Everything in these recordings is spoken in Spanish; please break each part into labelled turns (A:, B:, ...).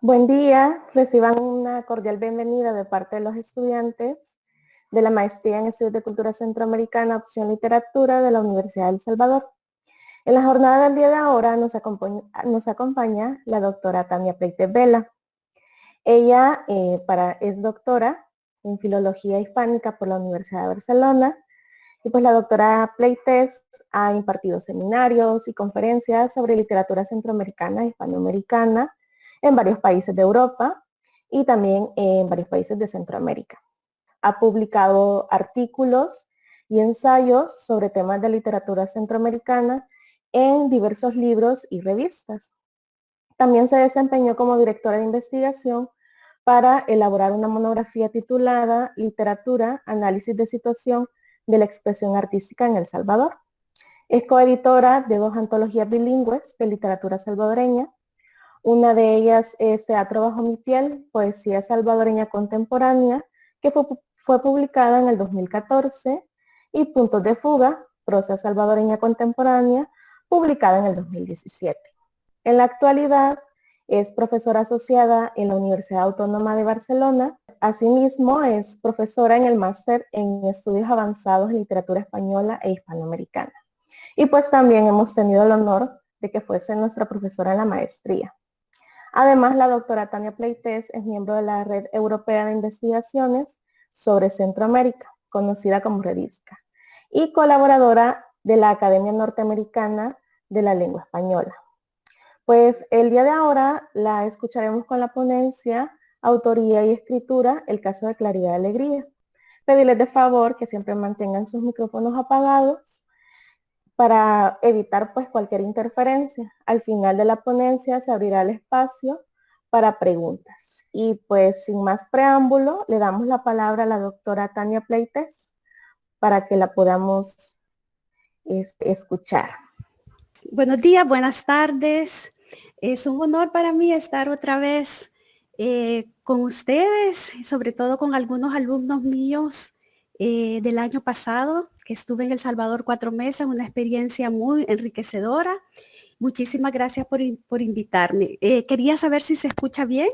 A: Buen día, reciban una cordial bienvenida de parte de los estudiantes de la Maestría en Estudios de Cultura Centroamericana, opción Literatura de la Universidad de El Salvador. En la jornada del día de ahora nos acompaña la doctora Tania Pleites Vela. Ella es doctora en Filología Hispánica por la Universidad de Barcelona y pues la doctora Pleites ha impartido seminarios y conferencias sobre literatura centroamericana e hispanoamericana en varios países de Europa y también en varios países de Centroamérica. Ha publicado artículos y ensayos sobre temas de literatura centroamericana en diversos libros y revistas. También se desempeñó como directora de investigación para elaborar una monografía titulada Literatura, Análisis de Situación de la Expresión Artística en El Salvador. Es coeditora de 2 antologías bilingües de literatura salvadoreña. Una de ellas es Teatro bajo mi piel, poesía salvadoreña contemporánea, que fue publicada en el 2014, y Puntos de fuga, prosa salvadoreña contemporánea, publicada en el 2017. En la actualidad es profesora asociada en la Universidad Autónoma de Barcelona. Asimismo, es profesora en el máster en estudios avanzados en literatura española e hispanoamericana. Y pues también hemos tenido el honor de que fuese nuestra profesora en la maestría. Además, la doctora Tania Pleites es miembro de la Red Europea de Investigaciones sobre Centroamérica, conocida como REDISCA, y colaboradora de la Academia Norteamericana de la Lengua Española. Pues el día de ahora la escucharemos con la ponencia Autoría y Escritura, el caso de Claridad y Alegría. Pedirles de favor que siempre mantengan sus micrófonos apagados para evitar pues cualquier interferencia. Al final de la ponencia se abrirá el espacio para preguntas. Y pues sin más preámbulo, le damos la palabra a la doctora Tania Pleites para que la podamos escuchar.
B: Buenos días, buenas tardes. Es un honor para mí estar otra vez con ustedes, sobre todo con algunos alumnos míos del año pasado, que estuve en El Salvador 4 meses, una experiencia muy enriquecedora. Muchísimas gracias por invitarme. Quería saber si se escucha bien.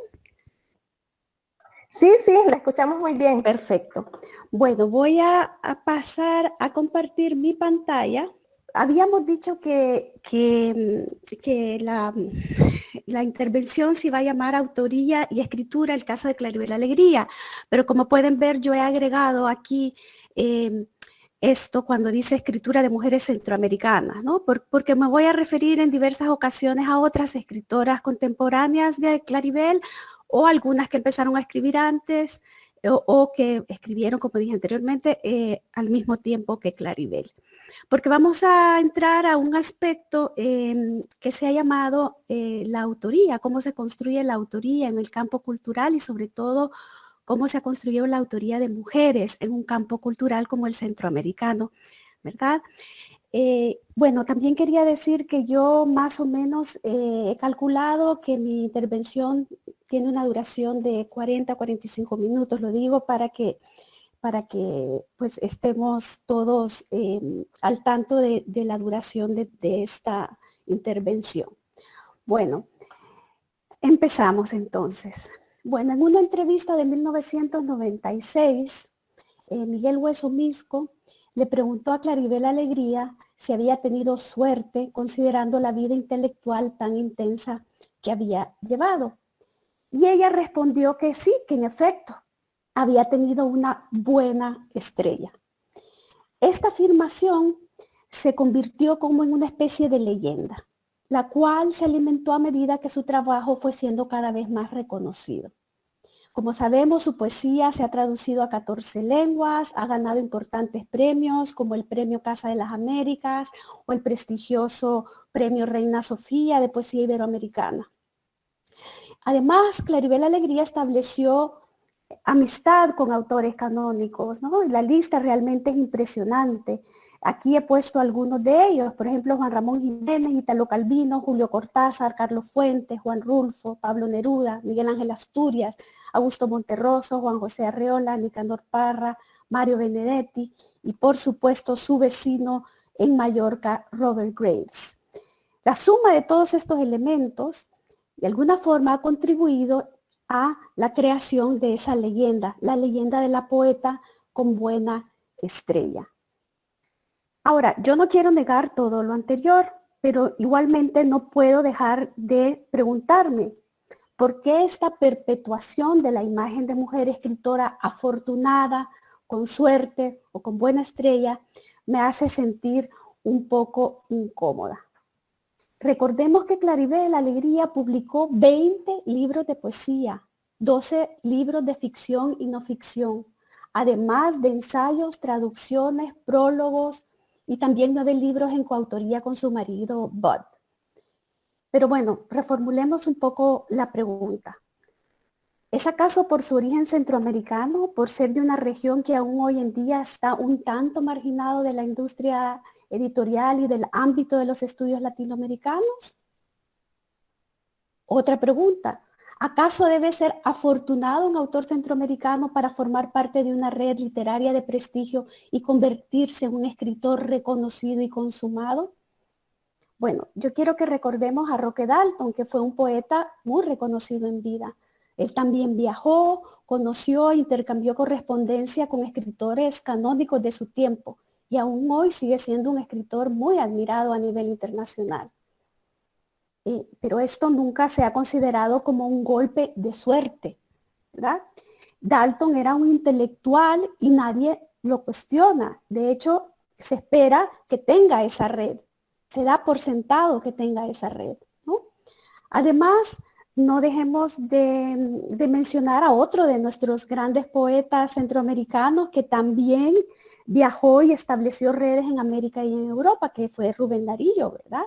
A: Sí, la escuchamos muy bien.
B: Perfecto. Bueno, voy a pasar a compartir mi pantalla. Habíamos dicho que la intervención se iba a llamar Autoría y Escritura, el caso de Claribel Alegría, pero como pueden ver yo he agregado aquí esto cuando dice escritura de mujeres centroamericanas, ¿no? Porque me voy a referir en diversas ocasiones a otras escritoras contemporáneas de Claribel o algunas que empezaron a escribir antes o que escribieron, como dije anteriormente, al mismo tiempo que Claribel. Porque vamos a entrar a un aspecto que se ha llamado la autoría, cómo se construye la autoría en el campo cultural y sobre todo cómo se ha construido la autoría de mujeres en un campo cultural como el centroamericano, ¿verdad? Bueno, también quería decir que yo más o menos he calculado que mi intervención tiene una duración de 40 a 45 minutos, lo digo para que pues estemos todos al tanto de la duración de esta intervención. Bueno, empezamos entonces. Bueno, en una entrevista de 1996, Miguel Hueso Misco le preguntó a Claribel Alegría si había tenido suerte considerando la vida intelectual tan intensa que había llevado. Y ella respondió que sí, que en efecto, había tenido una buena estrella. Esta afirmación se convirtió como en una especie de leyenda, la cual se alimentó a medida que su trabajo fue siendo cada vez más reconocido. Como sabemos, su poesía se ha traducido a 14 lenguas, ha ganado importantes premios como el Premio Casa de las Américas o el prestigioso Premio Reina Sofía de Poesía Iberoamericana. Además, Claribel Alegría estableció amistad con autores canónicos, ¿no? Y la lista realmente es impresionante. Aquí he puesto algunos de ellos, por ejemplo, Juan Ramón Jiménez, Italo Calvino, Julio Cortázar, Carlos Fuentes, Juan Rulfo, Pablo Neruda, Miguel Ángel Asturias, Augusto Monterroso, Juan José Arreola, Nicanor Parra, Mario Benedetti y por supuesto su vecino en Mallorca, Robert Graves. La suma de todos estos elementos de alguna forma ha contribuido a la creación de esa leyenda, la leyenda de la poeta con buena estrella. Ahora, yo no quiero negar todo lo anterior, pero igualmente no puedo dejar de preguntarme, ¿por qué esta perpetuación de la imagen de mujer escritora afortunada, con suerte o con buena estrella, me hace sentir un poco incómoda? Recordemos que Claribel Alegría publicó 20 libros de poesía, 12 libros de ficción y no ficción, además de ensayos, traducciones, prólogos y también 9 libros en coautoría con su marido Bud. Pero bueno, reformulemos un poco la pregunta. ¿Es acaso por su origen centroamericano, por ser de una región que aún hoy en día está un tanto marginado de la industria editorial y del ámbito de los estudios latinoamericanos? Otra pregunta, ¿acaso debe ser afortunado un autor centroamericano para formar parte de una red literaria de prestigio y convertirse en un escritor reconocido y consumado? Bueno, yo quiero que recordemos a Roque Dalton, que fue un poeta muy reconocido en vida. Él también viajó, conoció e intercambió correspondencia con escritores canónicos de su tiempo y aún hoy sigue siendo un escritor muy admirado a nivel internacional. Pero esto nunca se ha considerado como un golpe de suerte, ¿verdad? Dalton era un intelectual y nadie lo cuestiona. De hecho, se espera que tenga esa red. Se da por sentado que tenga esa red, ¿no? Además, no dejemos de mencionar a otro de nuestros grandes poetas centroamericanos que también viajó y estableció redes en América y en Europa, que fue Rubén Darío, ¿verdad?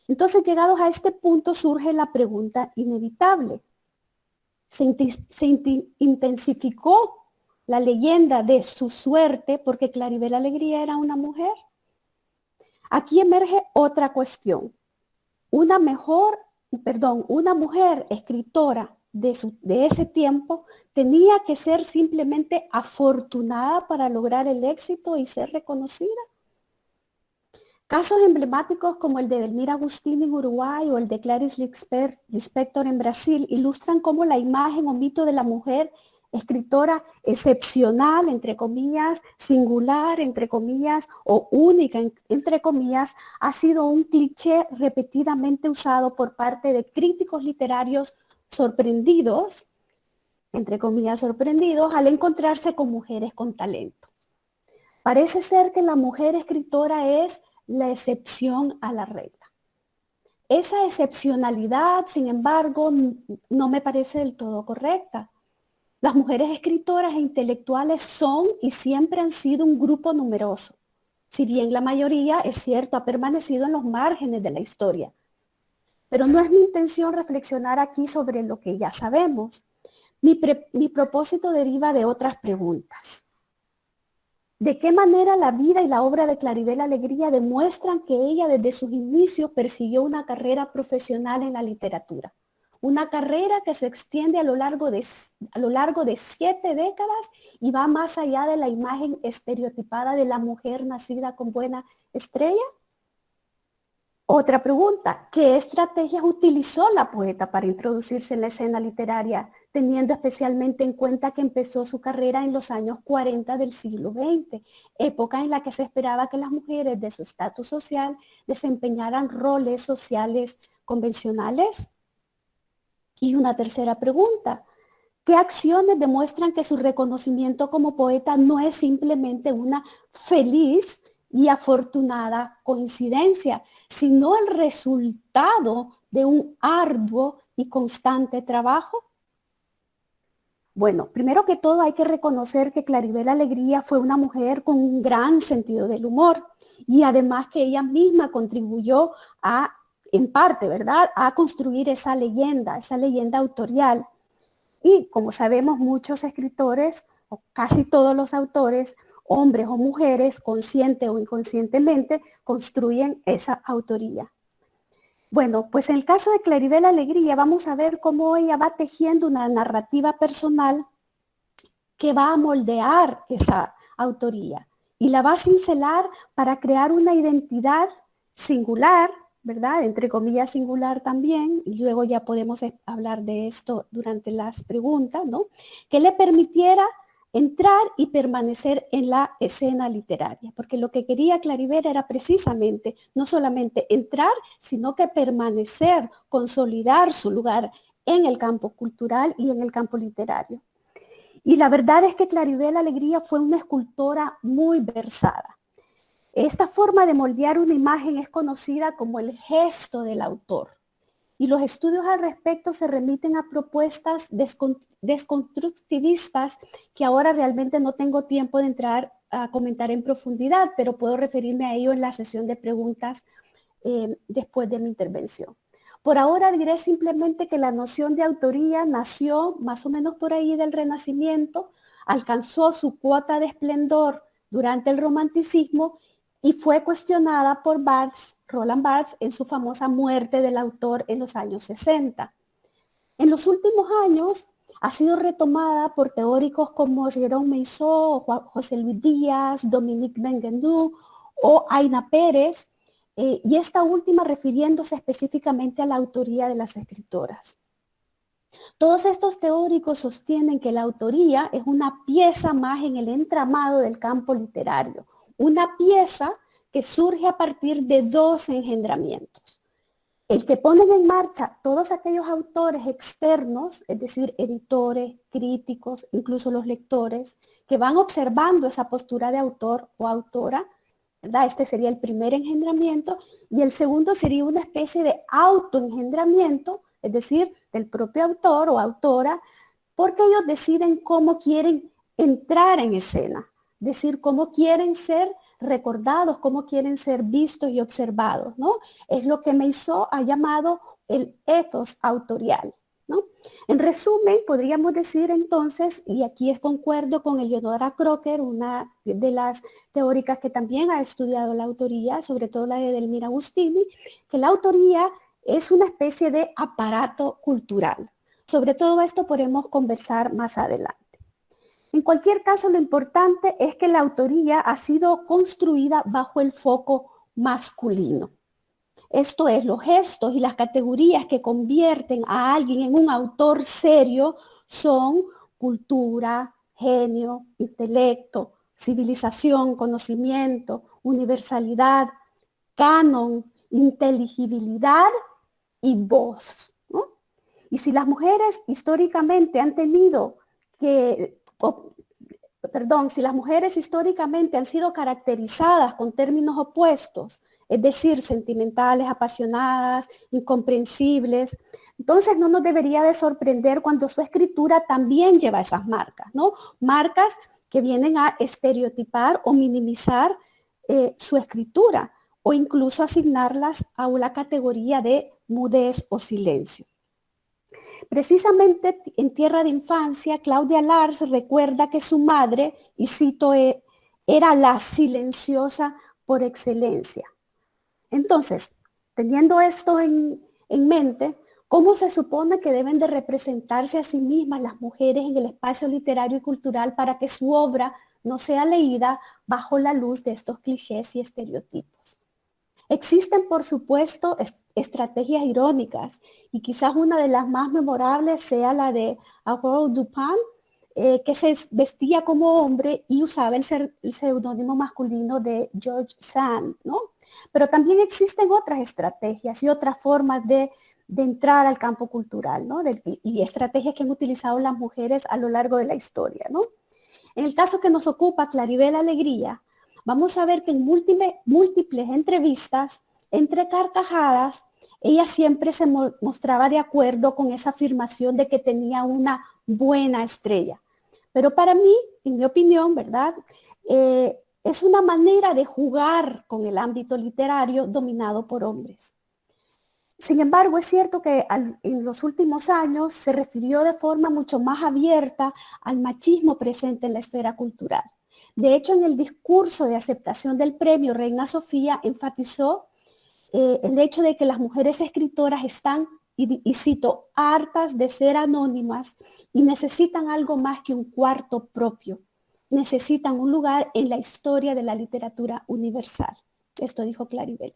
B: Entonces, llegados a este punto, surge la pregunta inevitable. Se intensificó la leyenda de su suerte porque Claribel Alegría era una mujer. Aquí emerge otra cuestión. Una mujer escritora de ese tiempo tenía que ser simplemente afortunada para lograr el éxito y ser reconocida. Casos emblemáticos como el de Delmira Agustín en Uruguay o el de Clarice Lispector en Brasil ilustran cómo la imagen o mito de la mujer escritora excepcional, entre comillas, singular, entre comillas, o única, entre comillas, ha sido un cliché repetidamente usado por parte de críticos literarios sorprendidos, entre comillas, sorprendidos, al encontrarse con mujeres con talento. Parece ser que la mujer escritora es la excepción a la regla. Esa excepcionalidad, sin embargo, no me parece del todo correcta. Las mujeres escritoras e intelectuales son y siempre han sido un grupo numeroso. Si bien la mayoría, es cierto, ha permanecido en los márgenes de la historia. Pero no es mi intención reflexionar aquí sobre lo que ya sabemos. Mi propósito deriva de otras preguntas. ¿De qué manera la vida y la obra de Claribel Alegría demuestran que ella desde sus inicios persiguió una carrera profesional en la literatura? Una carrera que se extiende a lo largo de 7 décadas y va más allá de la imagen estereotipada de la mujer nacida con buena estrella. Otra pregunta, ¿qué estrategias utilizó la poeta para introducirse en la escena literaria, teniendo especialmente en cuenta que empezó su carrera en los años 40 del siglo XX, época en la que se esperaba que las mujeres de su estatus social desempeñaran roles sociales convencionales? Y una tercera pregunta, ¿qué acciones demuestran que su reconocimiento como poeta no es simplemente una feliz y afortunada coincidencia, sino el resultado de un arduo y constante trabajo? Bueno, primero que todo hay que reconocer que Claribel Alegría fue una mujer con un gran sentido del humor y además que ella misma contribuyó en parte, ¿verdad?, a construir esa leyenda autorial. Y como sabemos, muchos escritores, o casi todos los autores, hombres o mujeres, consciente o inconscientemente, construyen esa autoría. Bueno, pues en el caso de Claribel Alegría vamos a ver cómo ella va tejiendo una narrativa personal que va a moldear esa autoría y la va a cincelar para crear una identidad singular ¿verdad? Entre comillas singular también, y luego ya podemos hablar de esto durante las preguntas, ¿no? Que le permitiera entrar y permanecer en la escena literaria, porque lo que quería Claribel era precisamente no solamente entrar, sino que permanecer, consolidar su lugar en el campo cultural y en el campo literario. Y la verdad es que Claribel Alegría fue una escultora muy versada. Esta forma de moldear una imagen es conocida como el gesto del autor. Y los estudios al respecto se remiten a propuestas desconstructivistas que ahora realmente no tengo tiempo de entrar a comentar en profundidad, pero puedo referirme a ello en la sesión de preguntas después de mi intervención. Por ahora diré simplemente que la noción de autoría nació más o menos por ahí del Renacimiento, alcanzó su cuota de esplendor durante el Romanticismo y fue cuestionada por Barthes, Roland Barthes, en su famosa Muerte del autor en los años 60. En los últimos años ha sido retomada por teóricos como Jérôme Meissot, José Luis Díaz, Dominique Benguendou o Aina Pérez, y esta última refiriéndose específicamente a la autoría de las escritoras. Todos estos teóricos sostienen que la autoría es una pieza más en el entramado del campo literario, una pieza que surge a partir de dos engendramientos. El que ponen en marcha todos aquellos autores externos, es decir, editores, críticos, incluso los lectores, que van observando esa postura de autor o autora, ¿verdad? Este sería el primer engendramiento, y el segundo sería una especie de autoengendramiento, es decir, del propio autor o autora, porque ellos deciden cómo quieren entrar en escena, es decir, cómo quieren ser recordados, cómo quieren ser vistos y observados, ¿no? Es lo que Meissot ha llamado el ethos autorial, ¿no? En resumen, podríamos decir entonces, y aquí es concuerdo con Eleonora Crocker, una de las teóricas que también ha estudiado la autoría, sobre todo la de Edelmira Agustini, que la autoría es una especie de aparato cultural. Sobre todo esto podemos conversar más adelante. En cualquier caso, lo importante es que la autoría ha sido construida bajo el foco masculino. Esto es, los gestos y las categorías que convierten a alguien en un autor serio son cultura, genio, intelecto, civilización, conocimiento, universalidad, canon, inteligibilidad y voz, ¿no? Y si las mujeres históricamente han tenido que, si las mujeres históricamente han sido caracterizadas con términos opuestos, es decir, sentimentales, apasionadas, incomprensibles, entonces no nos debería de sorprender cuando su escritura también lleva esas marcas, ¿no? Marcas que vienen a estereotipar o minimizar su escritura o incluso asignarlas a una categoría de mudez o silencio. Precisamente en Tierra de Infancia, Claudia Lars recuerda que su madre, y cito, era la silenciosa por excelencia. Entonces, teniendo esto en mente, ¿cómo se supone que deben de representarse a sí mismas las mujeres en el espacio literario y cultural para que su obra no sea leída bajo la luz de estos clichés y estereotipos? Existen, por supuesto, estrategias irónicas y quizás una de las más memorables sea la de Aurore Dupin, que se vestía como hombre y usaba el seudónimo masculino de George Sand, ¿no? Pero también existen otras estrategias y otras formas de entrar al campo cultural, ¿no? Y estrategias que han utilizado las mujeres a lo largo de la historia, ¿no? En el caso que nos ocupa, Claribel Alegría, vamos a ver que en múltiples entrevistas, entre carcajadas, ella siempre se mostraba de acuerdo con esa afirmación de que tenía una buena estrella. Pero para mí, en mi opinión, ¿verdad? Es una manera de jugar con el ámbito literario dominado por hombres. Sin embargo, es cierto que en los últimos años se refirió de forma mucho más abierta al machismo presente en la esfera cultural. De hecho, en el discurso de aceptación del premio Reina Sofía enfatizó el hecho de que las mujeres escritoras están, y cito, hartas de ser anónimas y necesitan algo más que un cuarto propio. Necesitan un lugar en la historia de la literatura universal. Esto dijo Claribel.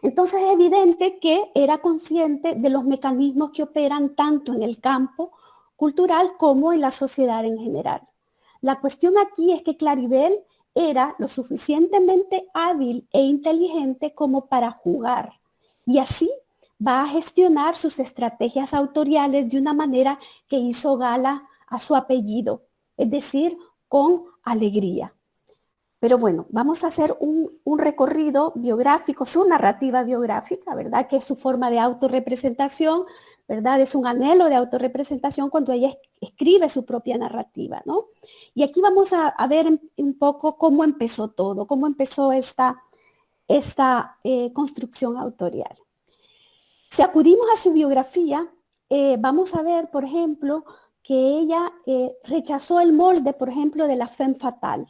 B: Entonces es evidente que era consciente de los mecanismos que operan tanto en el campo cultural como en la sociedad en general. La cuestión aquí es que Claribel era lo suficientemente hábil e inteligente como para jugar y así va a gestionar sus estrategias autoriales de una manera que hizo gala a su apellido, es decir, con alegría. Pero bueno, vamos a hacer un recorrido biográfico, su narrativa biográfica, ¿verdad? Que es su forma de autorrepresentación, ¿verdad? Es un anhelo de autorrepresentación cuando ella escribe su propia narrativa, ¿no? Y aquí vamos a ver un poco cómo empezó todo, cómo empezó esta construcción autorial. Si acudimos a su biografía, vamos a ver, por ejemplo, que ella rechazó el molde, por ejemplo, de la femme fatale.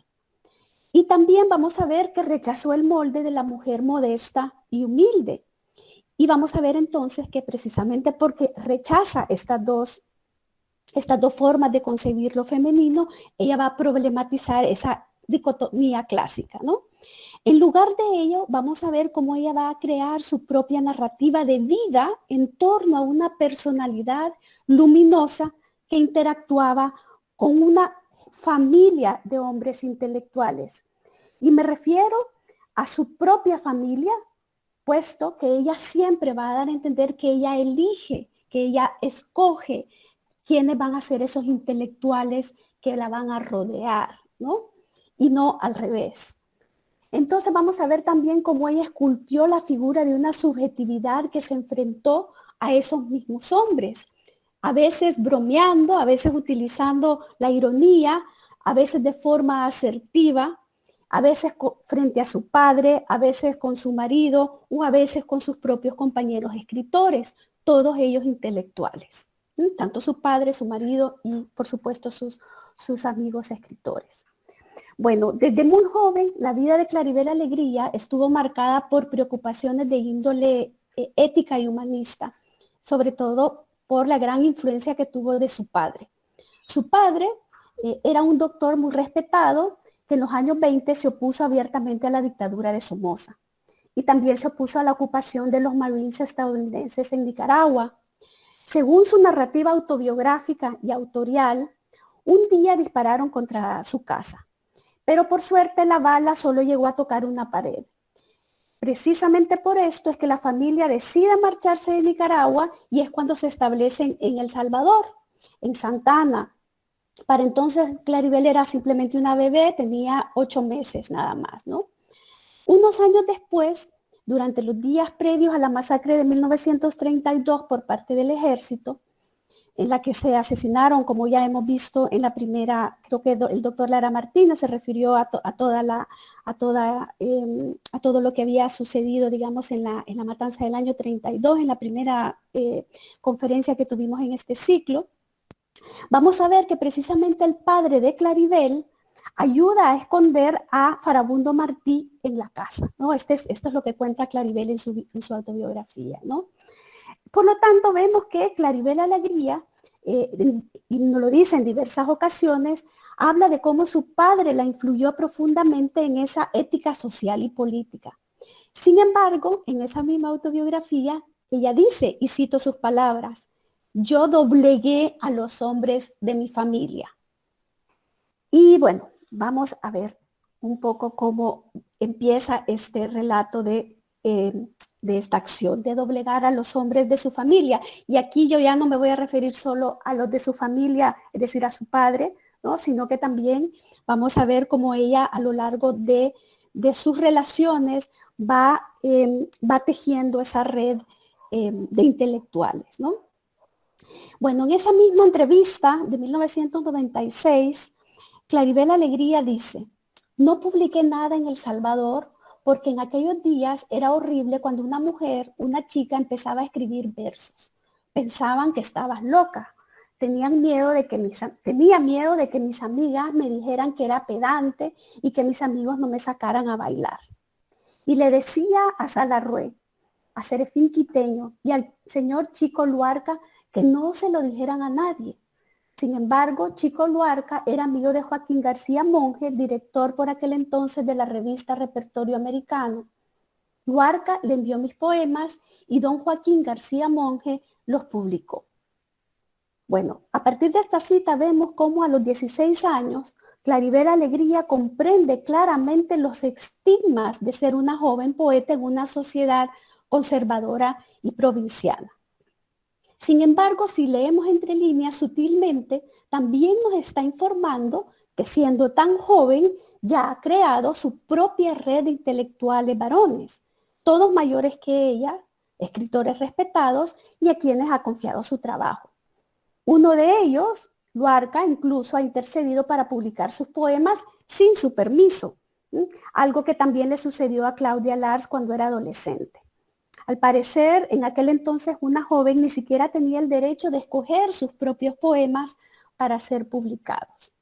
B: Y también vamos a ver que rechazó el molde de la mujer modesta y humilde. Y vamos a ver entonces que precisamente porque rechaza estas dos formas de concebir lo femenino, ella va a problematizar esa dicotomía clásica, ¿no? En lugar de ello, vamos a ver cómo ella va a crear su propia narrativa de vida en torno a una personalidad luminosa que interactuaba con una familia de hombres intelectuales. Y me refiero a su propia familia, puesto que ella siempre va a dar a entender que ella elige, que ella escoge quiénes van a ser esos intelectuales que la van a rodear, ¿no? Y no al revés. Entonces vamos a ver también cómo ella esculpió la figura de una subjetividad que se enfrentó a esos mismos hombres, a veces bromeando, a veces utilizando la ironía, a veces de forma asertiva, a veces frente a su padre, a veces con su marido o a veces con sus propios compañeros escritores, todos ellos intelectuales, tanto su padre, su marido y por supuesto sus amigos escritores. Bueno, desde muy joven, la vida de Claribel Alegría estuvo marcada por preocupaciones de índole ética y humanista, sobre todo por la gran influencia que tuvo de su padre. Su padre era un doctor muy respetado que en los años 20 se opuso abiertamente a la dictadura de Somoza y también se opuso a la ocupación de los Marines estadounidenses en Nicaragua. Según su narrativa autobiográfica y autorial, un día dispararon contra su casa. Pero por suerte la bala solo llegó a tocar una pared. Precisamente por esto es que la familia decide marcharse de Nicaragua y es cuando se establecen en El Salvador, en Santa Ana. Para entonces Claribel era simplemente una bebé, tenía 8 meses nada más, ¿no? Unos años después, durante los días previos a la masacre de 1932 por parte del ejército, en la que se asesinaron, como ya hemos visto en la primera, creo que el doctor Lara Martínez se refirió a todo lo que había sucedido, digamos, en la matanza del año 32, en la primera conferencia que tuvimos en este ciclo. Vamos a ver que precisamente el padre de Claribel ayuda a esconder a Farabundo Martí en la casa, ¿no? Esto es lo que cuenta Claribel en su autobiografía, ¿no? Por lo tanto, vemos que Claribel Alegría, y nos lo dice en diversas ocasiones, habla de cómo su padre la influyó profundamente en esa ética social y política. Sin embargo, en esa misma autobiografía, ella dice, y cito sus palabras, yo doblegué a los hombres de mi familia. Y bueno, vamos a ver un poco cómo empieza este relato de esta acción, de doblegar a los hombres de su familia. Y aquí yo ya no me voy a referir solo a los de su familia, es decir, a su padre, ¿no? Sino que también vamos a ver cómo ella a lo largo de sus relaciones va tejiendo esa red de intelectuales, ¿no? Bueno, en esa misma entrevista de 1996, Claribel Alegría dice, no publiqué nada en El Salvador porque en aquellos días era horrible cuando una mujer, una chica, empezaba a escribir versos. Pensaban que estabas loca. Tenía miedo de que mis amigas me dijeran que era pedante y que mis amigos no me sacaran a bailar. Y le decía a Salarrué, a Serefín Quiteño y al señor Chico Luarca que no se lo dijeran a nadie. Sin embargo, Chico Luarca era amigo de Joaquín García Monge, director por aquel entonces de la revista Repertorio Americano. Luarca le envió mis poemas y don Joaquín García Monge los publicó. Bueno, a partir de esta cita vemos cómo a los 16 años Claribel Alegría comprende claramente los estigmas de ser una joven poeta en una sociedad conservadora y provinciana. Sin embargo, si leemos entre líneas sutilmente, también nos está informando que siendo tan joven ya ha creado su propia red de intelectuales varones, todos mayores que ella, escritores respetados y a quienes ha confiado su trabajo. Uno de ellos, Luarca, incluso ha intercedido para publicar sus poemas sin su permiso, algo que también le sucedió a Claudia Lars cuando era adolescente. Al parecer, en aquel entonces una joven ni siquiera tenía el derecho de escoger sus propios poemas para ser publicados.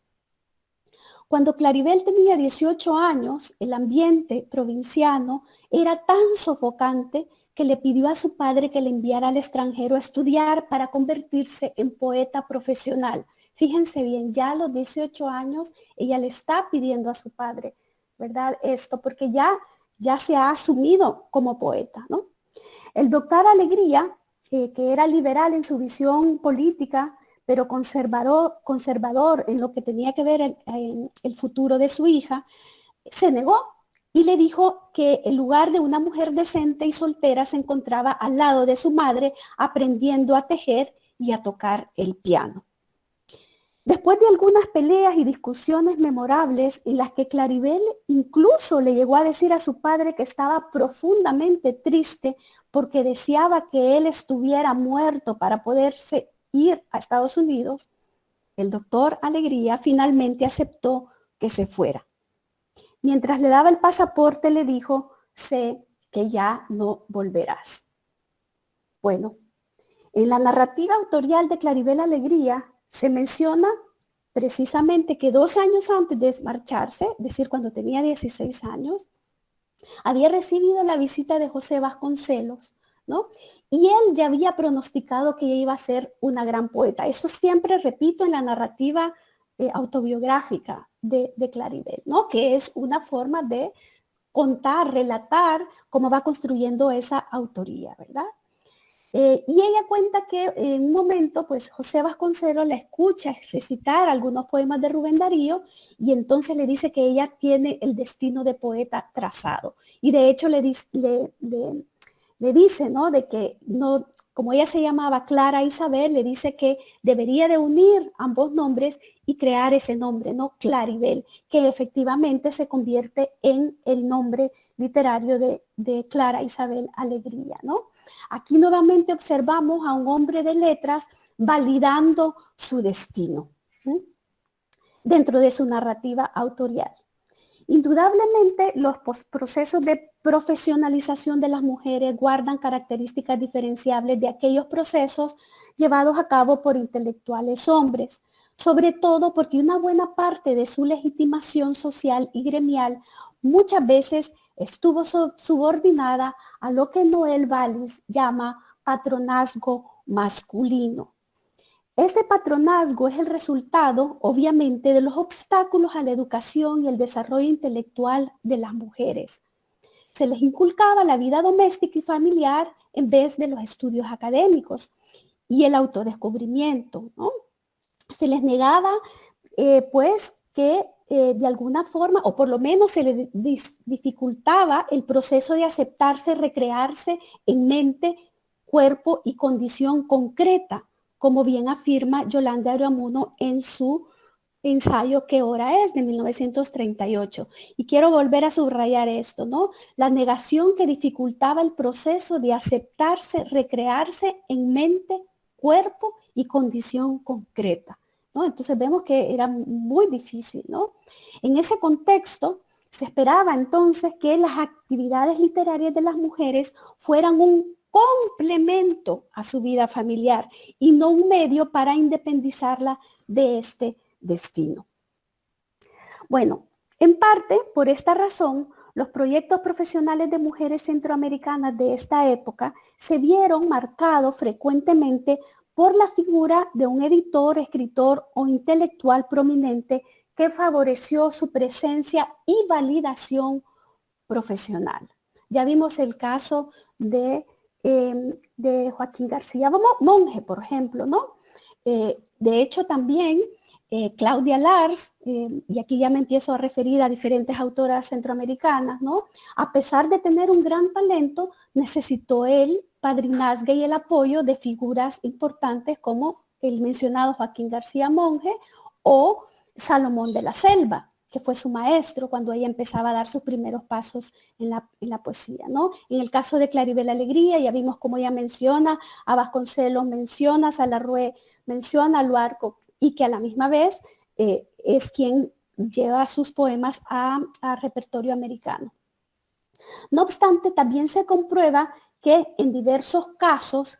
B: Cuando Claribel tenía 18 años, el ambiente provinciano era tan sofocante que le pidió a su padre que le enviara al extranjero a estudiar para convertirse en poeta profesional. Fíjense bien, ya a los 18 años ella le está pidiendo a su padre, ¿verdad? Esto, porque ya se ha asumido como poeta, ¿no? El doctor Alegría, que era liberal en su visión política, pero conservador en lo que tenía que ver en el futuro de su hija, se negó y le dijo que el lugar de una mujer decente y soltera se encontraba al lado de su madre aprendiendo a tejer y a tocar el piano. Después de algunas peleas y discusiones memorables en las que Claribel incluso le llegó a decir a su padre que estaba profundamente triste porque deseaba que él estuviera muerto para poderse ir a Estados Unidos, el doctor Alegría finalmente aceptó que se fuera. Mientras le daba el pasaporte le dijo, sé que ya no volverás. Bueno, en la narrativa autorial de Claribel Alegría se menciona precisamente que 2 años antes de marcharse, es decir, cuando tenía 16 años, había recibido la visita de José Vasconcelos, ¿no? Y él ya había pronosticado que ella iba a ser una gran poeta. Eso siempre repito en la narrativa autobiográfica de Claribel, ¿no? Que es una forma de contar, relatar cómo va construyendo esa autoría, ¿verdad? Y ella cuenta que en un momento, pues José Vasconcelos la escucha recitar algunos poemas de Rubén Darío y entonces le dice que ella tiene el destino de poeta trazado. Y de hecho le dice, ¿no? De que no, como ella se llamaba Clara Isabel, le dice que debería de unir ambos nombres y crear ese nombre, ¿no? Claribel, que efectivamente se convierte en el nombre literario de Clara Isabel Alegría, ¿no? Aquí nuevamente observamos a un hombre de letras validando su destino, ¿sí?, dentro de su narrativa autorial. Indudablemente, los procesos de profesionalización de las mujeres guardan características diferenciables de aquellos procesos llevados a cabo por intelectuales hombres, sobre todo porque una buena parte de su legitimación social y gremial muchas veces estuvo subordinada a lo que Noel Wallis llama patronazgo masculino. Este patronazgo es el resultado, obviamente, de los obstáculos a la educación y el desarrollo intelectual de las mujeres. Se les inculcaba la vida doméstica y familiar en vez de los estudios académicos y el autodescubrimiento, ¿no? Se les negaba, pues, que de alguna forma, o por lo menos se les dificultaba el proceso de aceptarse, recrearse en mente, cuerpo y condición concreta, como bien afirma Yolanda Aramuno en su ensayo ¿Qué hora es?, de 1938. Y quiero volver a subrayar esto, ¿no? La negación que dificultaba el proceso de aceptarse, recrearse en mente, cuerpo y condición concreta, ¿no? Entonces vemos que era muy difícil, ¿no? En ese contexto, se esperaba entonces que las actividades literarias de las mujeres fueran un complemento a su vida familiar y no un medio para independizarla de este destino. Bueno, en parte por esta razón, los proyectos profesionales de mujeres centroamericanas de esta época se vieron marcados frecuentemente por la figura de un editor, escritor o intelectual prominente que favoreció su presencia y validación profesional. Ya vimos el caso de Joaquín García Monge, por ejemplo, ¿no? De hecho, también Claudia Lars, y aquí ya me empiezo a referir a diferentes autoras centroamericanas, ¿no? A pesar de tener un gran talento, necesitó el padrinazgo y el apoyo de figuras importantes como el mencionado Joaquín García Monge o Salomón de la Selva, que fue su maestro cuando ella empezaba a dar sus primeros pasos en la poesía, ¿no? En el caso de Claribel Alegría, ya vimos cómo ella menciona a Vasconcelos, menciona a Salarrué, menciona a Luarco, y que a la misma vez es quien lleva sus poemas a repertorio americano. No obstante, también se comprueba que en diversos casos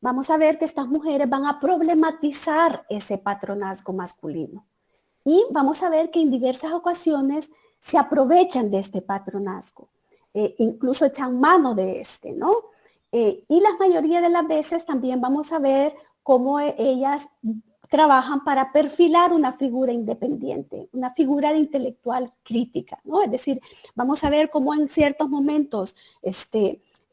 B: vamos a ver que estas mujeres van a problematizar ese patronazgo masculino. Y vamos a ver que en diversas ocasiones se aprovechan de este patronazgo, incluso echan mano de este, ¿no? Y la mayoría de las veces también vamos a ver cómo ellas trabajan para perfilar una figura independiente, una figura de intelectual crítica, ¿no? Es decir, vamos a ver cómo en ciertos momentos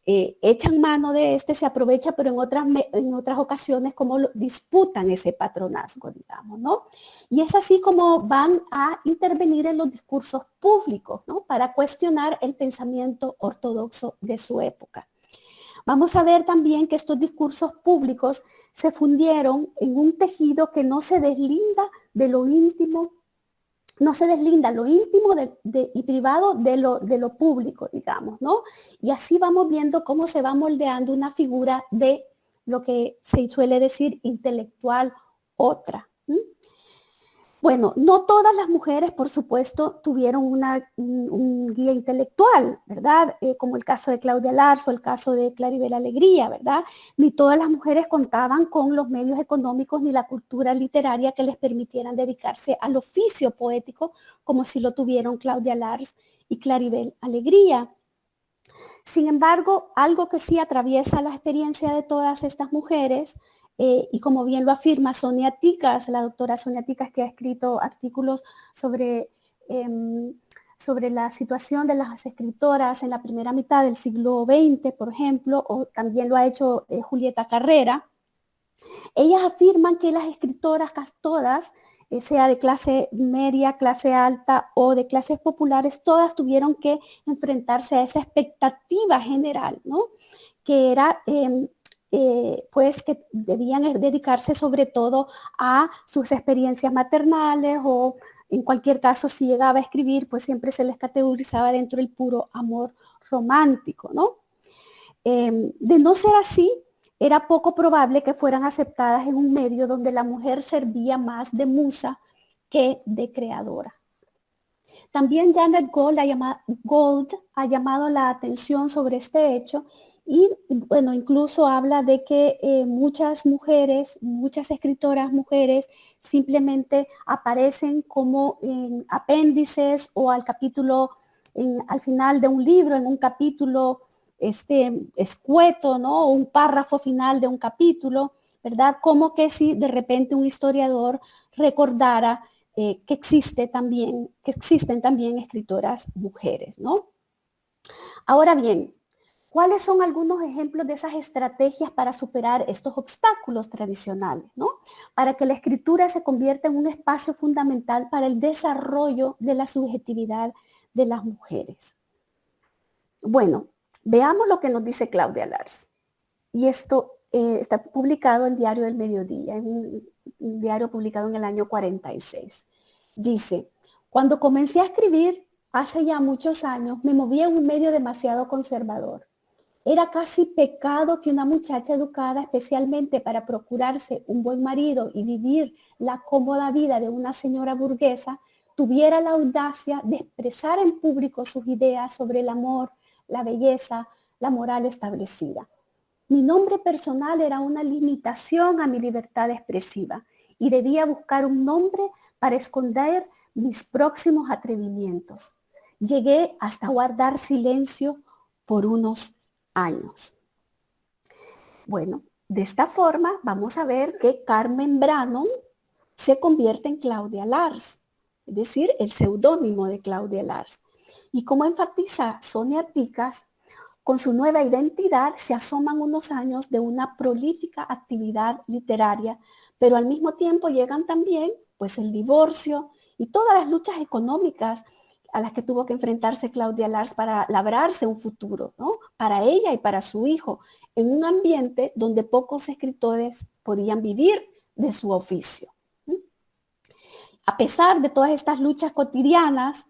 B: echan mano de se aprovecha, pero en otras ocasiones como disputan ese patronazgo, digamos, ¿no? Y es así como van a intervenir en los discursos públicos, ¿no? Para cuestionar el pensamiento ortodoxo de su época. Vamos a ver también que estos discursos públicos se fundieron en un tejido que no se deslinda de lo íntimo, no se deslinda lo íntimo y privado de lo público, digamos, ¿no? Y así vamos viendo cómo se va moldeando una figura de lo que se suele decir intelectual otra. Bueno, no todas las mujeres, por supuesto, tuvieron un guía intelectual, ¿verdad? Como el caso de Claudia Lars o el caso de Claribel Alegría, ¿verdad? Ni todas las mujeres contaban con los medios económicos ni la cultura literaria que les permitieran dedicarse al oficio poético, como si lo tuvieron Claudia Lars y Claribel Alegría. Sin embargo, algo que sí atraviesa la experiencia de todas estas mujeres, y como bien lo afirma Sonia Ticas, la doctora Sonia Ticas, que ha escrito artículos sobre la situación de las escritoras en la primera mitad del siglo XX, por ejemplo, o también lo ha hecho Julieta Carrera. Ellas afirman que las escritoras todas, sea de clase media, clase alta o de clases populares, todas tuvieron que enfrentarse a esa expectativa general, ¿no? Que era pues que debían dedicarse sobre todo a sus experiencias maternales o en cualquier caso si llegaba a escribir pues siempre se les categorizaba dentro del puro amor romántico, ¿no? De no ser así, era poco probable que fueran aceptadas en un medio donde la mujer servía más de musa que de creadora. También Janet Gold ha llamado la atención sobre este hecho y, bueno, incluso habla de que muchas mujeres, muchas escritoras mujeres simplemente aparecen como en apéndices o al capítulo, al final de un libro, en un capítulo escueto, ¿no? O un párrafo final de un capítulo, ¿verdad? Como que si de repente un historiador recordara que existen también escritoras mujeres, ¿no? Ahora bien, ¿cuáles son algunos ejemplos de esas estrategias para superar estos obstáculos tradicionales, ¿no? Para que la escritura se convierta en un espacio fundamental para el desarrollo de la subjetividad de las mujeres. Bueno, veamos lo que nos dice Claudia Lars. Y esto está publicado en Diario del Mediodía, en un diario publicado en el año 46. Dice, cuando comencé a escribir, hace ya muchos años, me moví en un medio demasiado conservador. Era casi pecado que una muchacha educada especialmente para procurarse un buen marido y vivir la cómoda vida de una señora burguesa, tuviera la audacia de expresar en público sus ideas sobre el amor, la belleza, la moral establecida. Mi nombre personal era una limitación a mi libertad expresiva y debía buscar un nombre para esconder mis próximos atrevimientos. Llegué hasta guardar silencio por unos años. Bueno, de esta forma vamos a ver que Carmen Brannon se convierte en Claudia Lars, es decir, el seudónimo de Claudia Lars. Y como enfatiza Sonia Ticas, con su nueva identidad se asoman unos años de una prolífica actividad literaria, pero al mismo tiempo llegan también pues el divorcio y todas las luchas económicas a las que tuvo que enfrentarse Claudia Lars para labrarse un futuro, ¿no? Para ella y para su hijo, en un ambiente donde pocos escritores podían vivir de su oficio. A pesar de todas estas luchas cotidianas,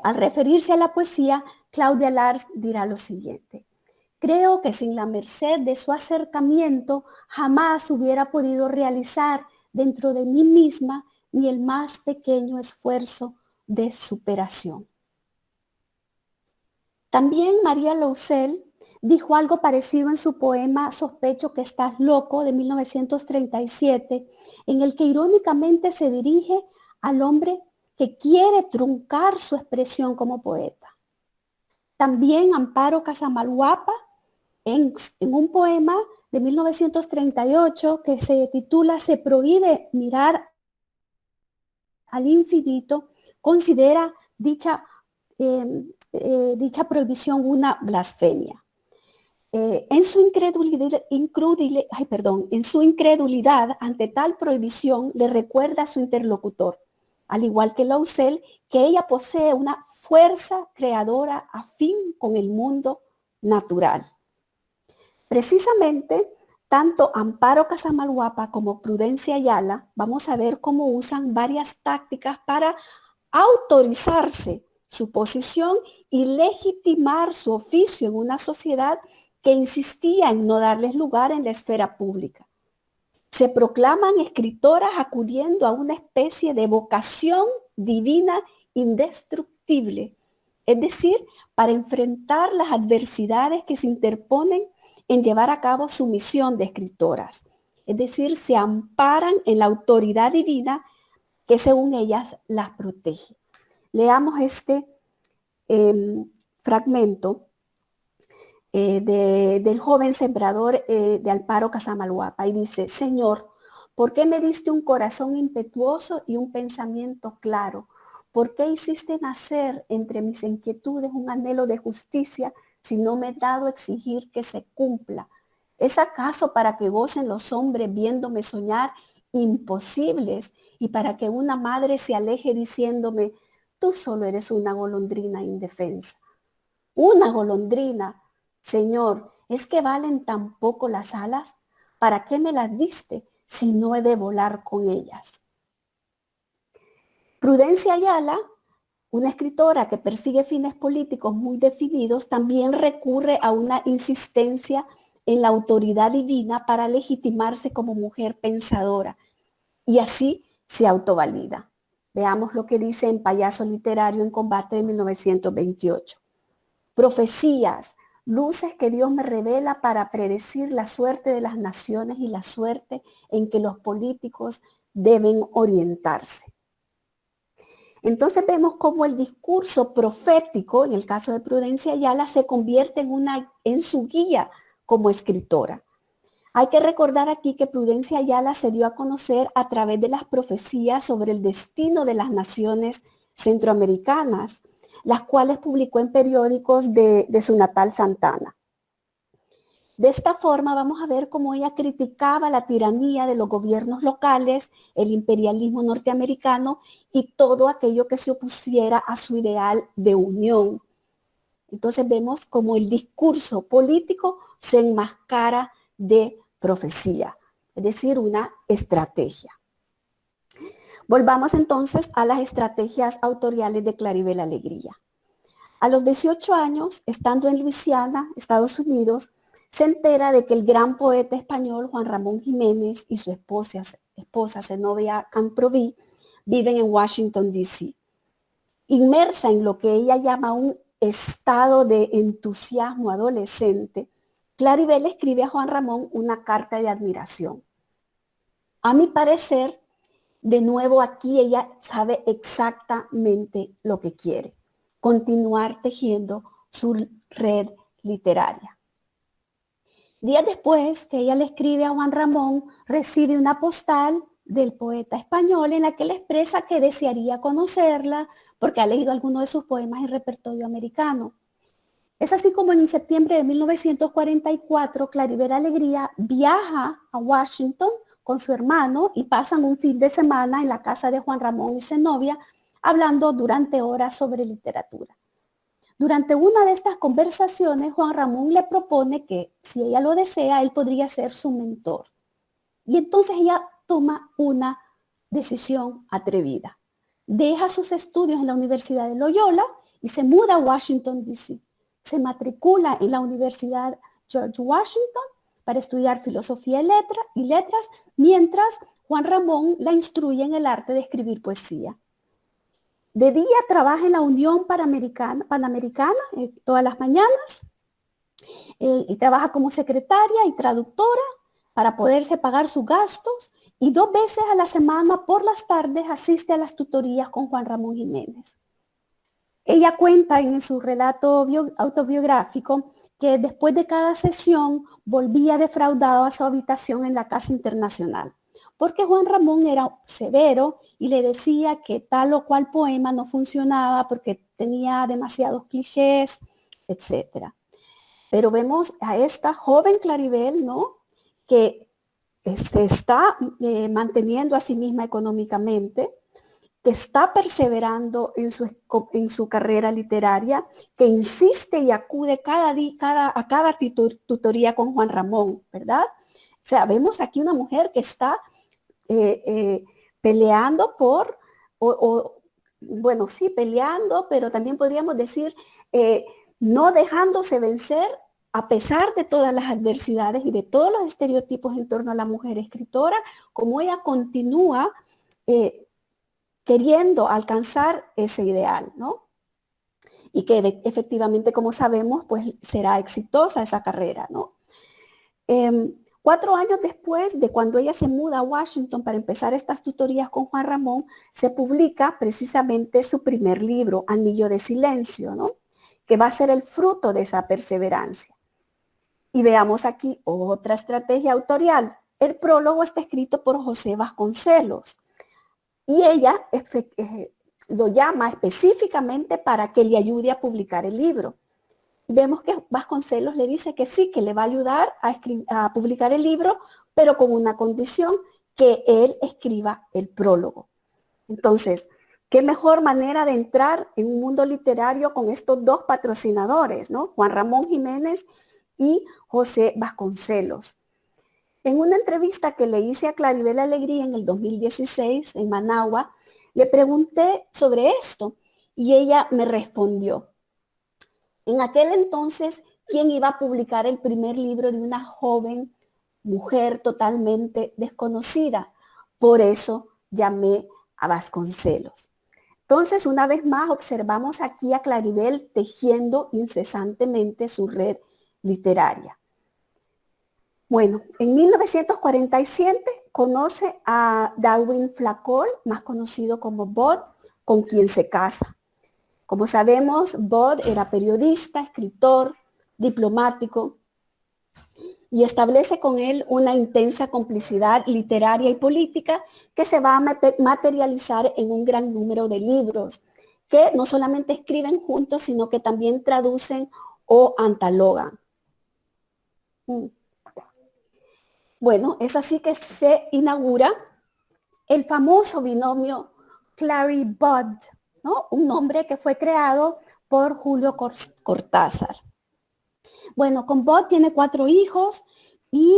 B: al referirse a la poesía, Claudia Lars dirá lo siguiente: creo que sin la merced de su acercamiento jamás hubiera podido realizar dentro de mí misma ni el más pequeño esfuerzo de superación. También María Lousel dijo algo parecido en su poema Sospecho que estás loco, de 1937, en el que irónicamente se dirige al hombre que quiere truncar su expresión como poeta. También Amparo Casamalhuapa, en un poema de 1938 que se titula Se prohíbe mirar al infinito, considera dicha prohibición una blasfemia. En su incredulidad ante tal prohibición le recuerda a su interlocutor, al igual que Lousel, que ella posee una fuerza creadora afín con el mundo natural. Precisamente, tanto Amparo Casamalhuapa como Prudencia Ayala, vamos a ver cómo usan varias tácticas para autorizarse su posición y legitimar su oficio en una sociedad que insistía en no darles lugar en la esfera pública. Se proclaman escritoras acudiendo a una especie de vocación divina indestructible, es decir, para enfrentar las adversidades que se interponen en llevar a cabo su misión de escritoras. Es decir, se amparan en la autoridad divina que según ellas las protege. Leamos este fragmento del joven sembrador de Amparo Casamalhuapa y dice: Señor, ¿por qué me diste un corazón impetuoso y un pensamiento claro? ¿Por qué hiciste nacer entre mis inquietudes un anhelo de justicia si no me he dado a exigir que se cumpla? ¿Es acaso para que gocen los hombres viéndome soñar imposibles y para que una madre se aleje diciéndome: tú solo eres una golondrina indefensa? Una golondrina, Señor, ¿es que valen tan poco las alas? ¿Para qué me las diste si no he de volar con ellas? Prudencia Ayala, una escritora que persigue fines políticos muy definidos, también recurre a una insistencia en la autoridad divina para legitimarse como mujer pensadora y así se autovalida. Veamos lo que dice en Payaso Literario en Combate de 1928. Profecías, luces que Dios me revela para predecir la suerte de las naciones y la suerte en que los políticos deben orientarse. Entonces vemos cómo el discurso profético, en el caso de Prudencia Ayala, se convierte en su guía como escritora. Hay que recordar aquí que Prudencia Ayala se dio a conocer a través de las profecías sobre el destino de las naciones centroamericanas, las cuales publicó en periódicos de su natal Santana. De esta forma vamos a ver cómo ella criticaba la tiranía de los gobiernos locales, el imperialismo norteamericano y todo aquello que se opusiera a su ideal de unión. Entonces vemos cómo el discurso político se enmascara de profecía, es decir, una estrategia. Volvamos entonces a las estrategias autoriales de Claribel Alegría. A los 18 años, estando en Luisiana, Estados Unidos, se entera de que el gran poeta español Juan Ramón Jiménez y su esposa Zenobia Camprubí viven en Washington, D.C. Inmersa en lo que ella llama un estado de entusiasmo adolescente, Claribel escribe a Juan Ramón una carta de admiración. A mi parecer, de nuevo aquí ella sabe exactamente lo que quiere: continuar tejiendo su red literaria. Días después que ella le escribe a Juan Ramón, recibe una postal del poeta español en la que le expresa que desearía conocerla porque ha leído algunos de sus poemas en repertorio americano. Es así como en septiembre de 1944, Claribel Alegría viaja a Washington con su hermano y pasan un fin de semana en la casa de Juan Ramón y Zenobia, hablando durante horas sobre literatura. Durante una de estas conversaciones, Juan Ramón le propone que, si ella lo desea, él podría ser su mentor. Y entonces ella toma una decisión atrevida. Deja sus estudios en la Universidad de Loyola y se muda a Washington, D.C. Se matricula en la Universidad George Washington para estudiar filosofía y letras, mientras Juan Ramón la instruye en el arte de escribir poesía. De día trabaja en la Unión Panamericana todas las mañanas y trabaja como secretaria y traductora para poderse pagar sus gastos, y 2 veces a la semana por las tardes asiste a las tutorías con Juan Ramón Jiménez. Ella cuenta en su relato autobiográfico que después de cada sesión volvía defraudado a su habitación en la Casa Internacional, porque Juan Ramón era severo y le decía que tal o cual poema no funcionaba porque tenía demasiados clichés, etc. Pero vemos a esta joven Claribel, ¿no?, que se está manteniendo a sí misma económicamente, que está perseverando en su carrera literaria, que insiste y acude a cada tutoría con Juan Ramón, ¿verdad? O sea, vemos aquí una mujer que está peleando bueno, sí, peleando, pero también podríamos decir, no dejándose vencer a pesar de todas las adversidades y de todos los estereotipos en torno a la mujer escritora, como ella continúa queriendo alcanzar ese ideal, ¿no? Y que efectivamente, como sabemos, pues será exitosa esa carrera, ¿no? 4 años después de cuando ella se muda a Washington para empezar estas tutorías con Juan Ramón, se publica precisamente su primer libro, Anillo de Silencio, ¿no?, que va a ser el fruto de esa perseverancia. Y veamos aquí otra estrategia autorial. El prólogo está escrito por José Vasconcelos y ella lo llama específicamente para que le ayude a publicar el libro. Vemos que Vasconcelos le dice que sí, que le va a ayudar a publicar el libro, pero con una condición, que él escriba el prólogo. Entonces, qué mejor manera de entrar en un mundo literario con estos 2 patrocinadores, ¿no?, Juan Ramón Jiménez y José Vasconcelos. En una entrevista que le hice a Claribel Alegría en el 2016 en Managua, le pregunté sobre esto y ella me respondió. En aquel entonces, ¿quién iba a publicar el primer libro de una joven mujer totalmente desconocida? Por eso llamé a Vasconcelos. Entonces, una vez más, observamos aquí a Claribel tejiendo incesantemente su red literaria. Bueno, en 1947 conoce a Darwin Flacol, más conocido como Bot, con quien se casa. Como sabemos, Bot era periodista, escritor, diplomático, y establece con él una intensa complicidad literaria y política que se va a materializar en un gran número de libros que no solamente escriben juntos, sino que también traducen o antologan. Bueno, es así que se inaugura el famoso binomio Clary-Budd, ¿no?, un nombre que fue creado por Julio Cortázar. Bueno, con Budd tiene 4 hijos y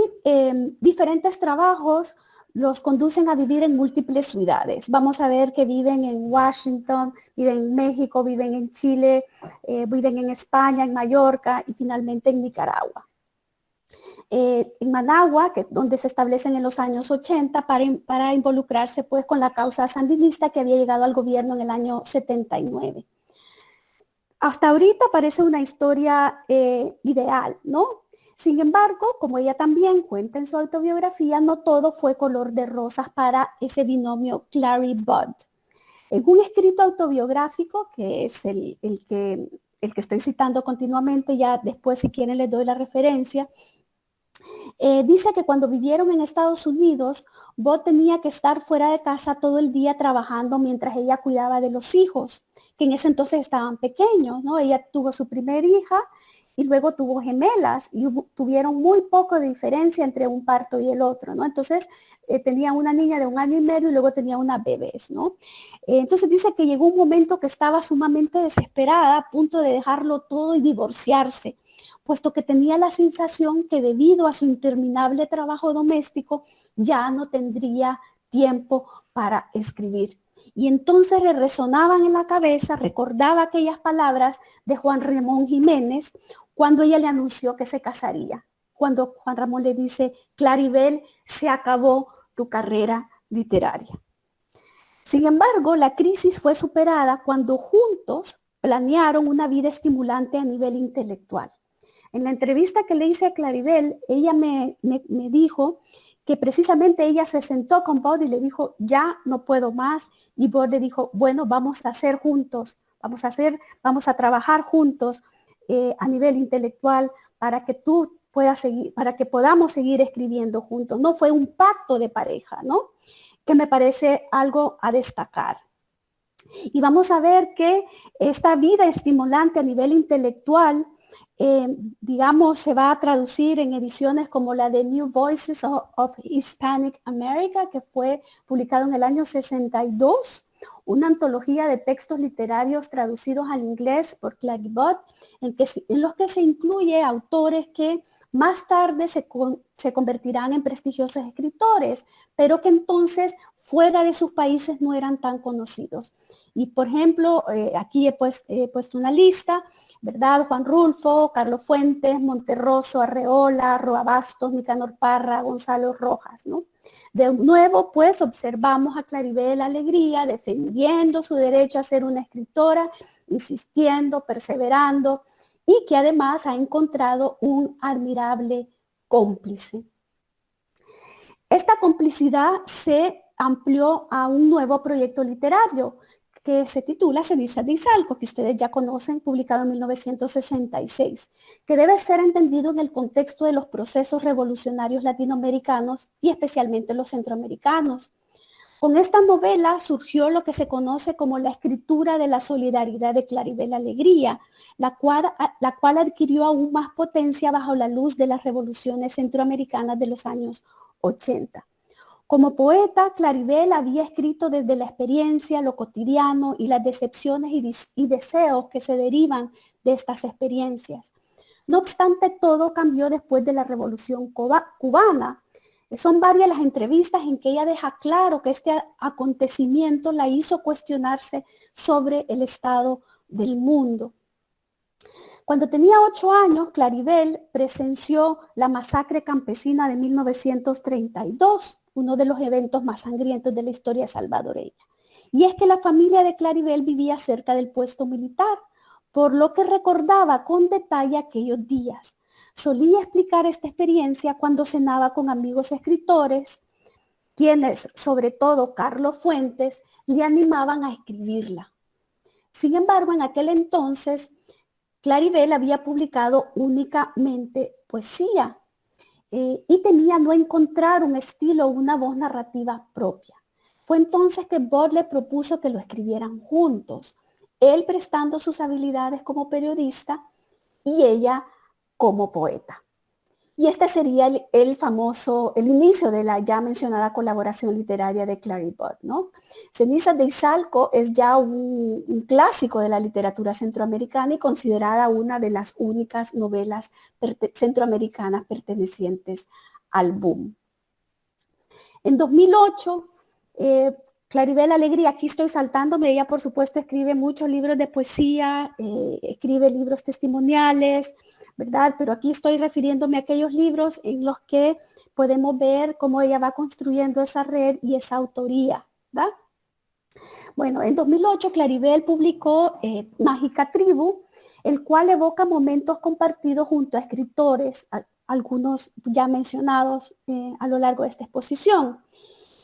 B: diferentes trabajos los conducen a vivir en múltiples ciudades. Vamos a ver que viven en Washington, viven en México, viven en Chile, viven en España, en Mallorca y finalmente en Nicaragua. En Managua, que donde se establecen en los años 80 para involucrarse pues con la causa sandinista que había llegado al gobierno en el año 79. Hasta ahorita parece una historia ideal, ¿no? Sin embargo, como ella también cuenta en su autobiografía, no todo fue color de rosas para ese binomio Clary-Budd. En un escrito autobiográfico, que es el que estoy citando continuamente, ya después si quieren les doy la referencia, Dice que cuando vivieron en Estados Unidos, Bo tenía que estar fuera de casa todo el día trabajando mientras ella cuidaba de los hijos, que en ese entonces estaban pequeños, ¿no? Ella tuvo su primera hija y luego tuvo gemelas y tuvieron muy poco de diferencia entre un parto y el otro, ¿no? Entonces tenía una niña de 1 año y medio y luego tenía una bebés, ¿no? Entonces dice que llegó un momento que estaba sumamente desesperada, a punto de dejarlo todo y divorciarse, puesto que tenía la sensación que debido a su interminable trabajo doméstico ya no tendría tiempo para escribir. Y entonces le resonaban en la cabeza, recordaba aquellas palabras de Juan Ramón Jiménez cuando ella le anunció que se casaría. Cuando Juan Ramón le dice, Claribel, se acabó tu carrera literaria. Sin embargo, la crisis fue superada cuando juntos planearon una vida estimulante a nivel intelectual. En la entrevista que le hice a Claribel, ella me dijo que precisamente ella se sentó con Bod y le dijo, ya no puedo más. Y Bod le dijo, bueno, vamos a hacer juntos, vamos a trabajar juntos a nivel intelectual para que tú puedas seguir, para que podamos seguir escribiendo juntos. No fue un pacto de pareja, ¿no? Que me parece algo a destacar. Y vamos a ver que esta vida estimulante a nivel intelectual digamos, se va a traducir en ediciones como la de New Voices of Hispanic America, que fue publicado en el año 62, una antología de textos literarios traducidos al inglés por Claribel, en los que se incluye autores que más tarde se convertirán en prestigiosos escritores, pero que entonces fuera de sus países no eran tan conocidos. Y por ejemplo, aquí he puesto una lista, ¿verdad? Juan Rulfo, Carlos Fuentes, Monterroso, Arreola, Roa Bastos, Nicanor Parra, Gonzalo Rojas, ¿no? De nuevo, pues, observamos a Claribel Alegría defendiendo su derecho a ser una escritora, insistiendo, perseverando, y que además ha encontrado un admirable cómplice. Esta complicidad se amplió a un nuevo proyecto literario que se titula Cenizas de Izalco, que ustedes ya conocen, publicado en 1966, que debe ser entendido en el contexto de los procesos revolucionarios latinoamericanos y especialmente los centroamericanos. Con esta novela surgió lo que se conoce como la escritura de la solidaridad de Claribel Alegría, la cual adquirió aún más potencia bajo la luz de las revoluciones centroamericanas de los años 80. Como poeta, Claribel había escrito desde la experiencia, lo cotidiano y las decepciones y deseos que se derivan de estas experiencias. No obstante, todo cambió después de la Revolución Cubana. Son varias las entrevistas en que ella deja claro que este acontecimiento la hizo cuestionarse sobre el estado del mundo. Cuando tenía 8 años, Claribel presenció la masacre campesina de 1932, uno de los eventos más sangrientos de la historia salvadoreña. Y es que la familia de Claribel vivía cerca del puesto militar, por lo que recordaba con detalle aquellos días. Solía explicar esta experiencia cuando cenaba con amigos escritores, quienes, sobre todo Carlos Fuentes, le animaban a escribirla. Sin embargo, en aquel entonces, Claribel había publicado únicamente poesía y temía no encontrar un estilo o una voz narrativa propia. Fue entonces que Bod le propuso que lo escribieran juntos, él prestando sus habilidades como periodista y ella como poeta. Y este sería el inicio de la ya mencionada colaboración literaria de Claribel, ¿no? Cenizas de Izalco es ya un clásico de la literatura centroamericana y considerada una de las únicas novelas centroamericanas pertenecientes al boom. En 2008, Claribel Alegría, aquí estoy saltándome, ella por supuesto escribe muchos libros de poesía, escribe libros testimoniales, ¿verdad? Pero aquí estoy refiriéndome a aquellos libros en los que podemos ver cómo ella va construyendo esa red y esa autoría, ¿verdad? Bueno, en 2008 Claribel publicó Mágica Tribu, el cual evoca momentos compartidos junto a escritores, algunos ya mencionados a lo largo de esta exposición.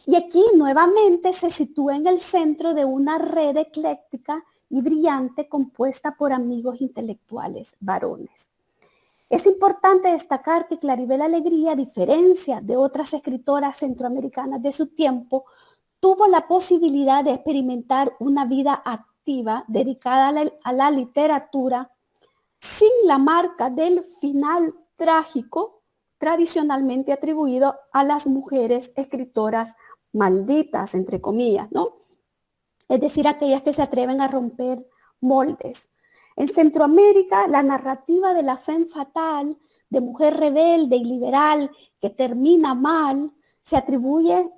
B: Y aquí nuevamente se sitúa en el centro de una red ecléctica y brillante compuesta por amigos intelectuales varones. Es importante destacar que Claribel Alegría, a diferencia de otras escritoras centroamericanas de su tiempo, tuvo la posibilidad de experimentar una vida activa dedicada a la literatura sin la marca del final trágico tradicionalmente atribuido a las mujeres escritoras malditas, entre comillas, ¿no? Es decir, aquellas que se atreven a romper moldes. En Centroamérica, la narrativa de la femme fatale, de mujer rebelde y liberal que termina mal, se atribuye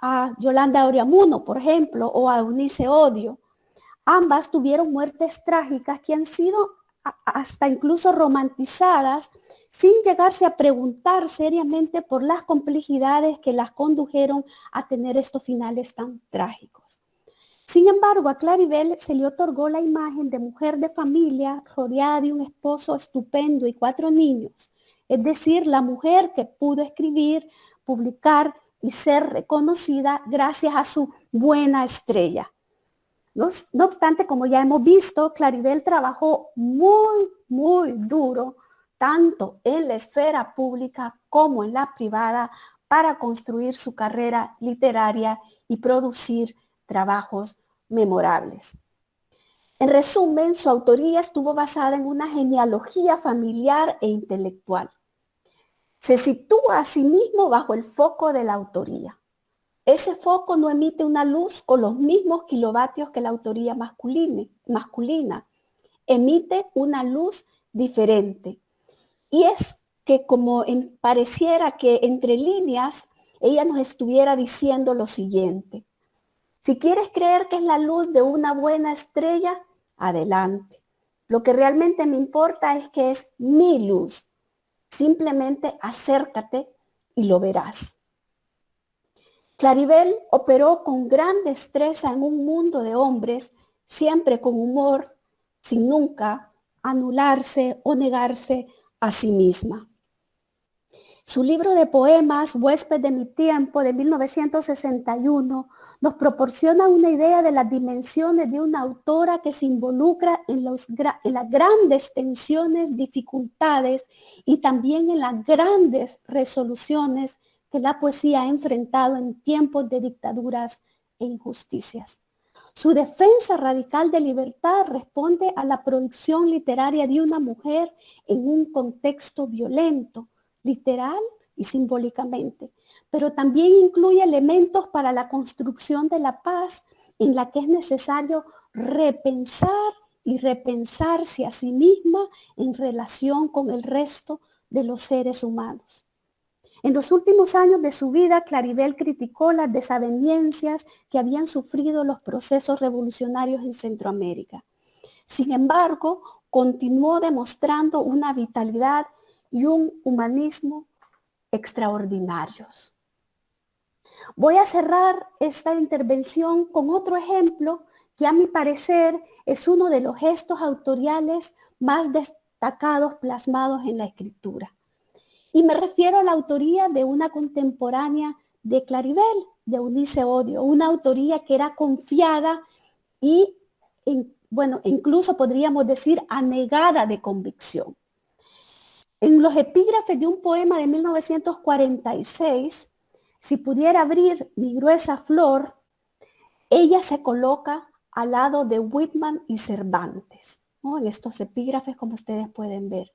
B: a Yolanda Oriamuno, por ejemplo, o a Eunice Odio. Ambas tuvieron muertes trágicas que han sido hasta incluso romantizadas sin llegarse a preguntar seriamente por las complejidades que las condujeron a tener estos finales tan trágicos. Sin embargo, a Claribel se le otorgó la imagen de mujer de familia rodeada de un esposo estupendo y 4 niños, es decir, la mujer que pudo escribir, publicar y ser reconocida gracias a su buena estrella. No obstante, como ya hemos visto, Claribel trabajó muy duro, tanto en la esfera pública como en la privada, para construir su carrera literaria y producir trabajos memorables. En resumen, su autoría estuvo basada en una genealogía familiar e intelectual. Se sitúa a sí mismo bajo el foco de la autoría. Ese foco no emite una luz con los mismos kilovatios que la autoría masculina. Emite una luz diferente. Y es que pareciera que entre líneas ella nos estuviera diciendo lo siguiente. Si quieres creer que es la luz de una buena estrella, adelante. Lo que realmente me importa es que es mi luz. Simplemente acércate y lo verás. Claribel operó con gran destreza en un mundo de hombres, siempre con humor, sin nunca anularse o negarse a sí misma. Su libro de poemas, Huésped de mi tiempo, de 1961, nos proporciona una idea de las dimensiones de una autora que se involucra en las grandes tensiones, dificultades y también en las grandes resoluciones que la poesía ha enfrentado en tiempos de dictaduras e injusticias. Su defensa radical de libertad responde a la producción literaria de una mujer en un contexto violento, literal y simbólicamente, pero también incluye elementos para la construcción de la paz en la que es necesario repensar y repensarse a sí misma en relación con el resto de los seres humanos. En los últimos años de su vida, Claribel criticó las desavenencias que habían sufrido los procesos revolucionarios en Centroamérica. Sin embargo, continuó demostrando una vitalidad y un humanismo extraordinarios. Voy a cerrar esta intervención con otro ejemplo que a mi parecer es uno de los gestos autoriales más destacados plasmados en la escritura. Y me refiero a la autoría de una contemporánea de Claribel, de Eunice Odio, una autoría que era confiada y, incluso podríamos decir anegada de convicción. En los epígrafes de un poema de 1946, si pudiera abrir mi gruesa flor, ella se coloca al lado de Whitman y Cervantes, ¿no? En estos epígrafes, como ustedes pueden ver.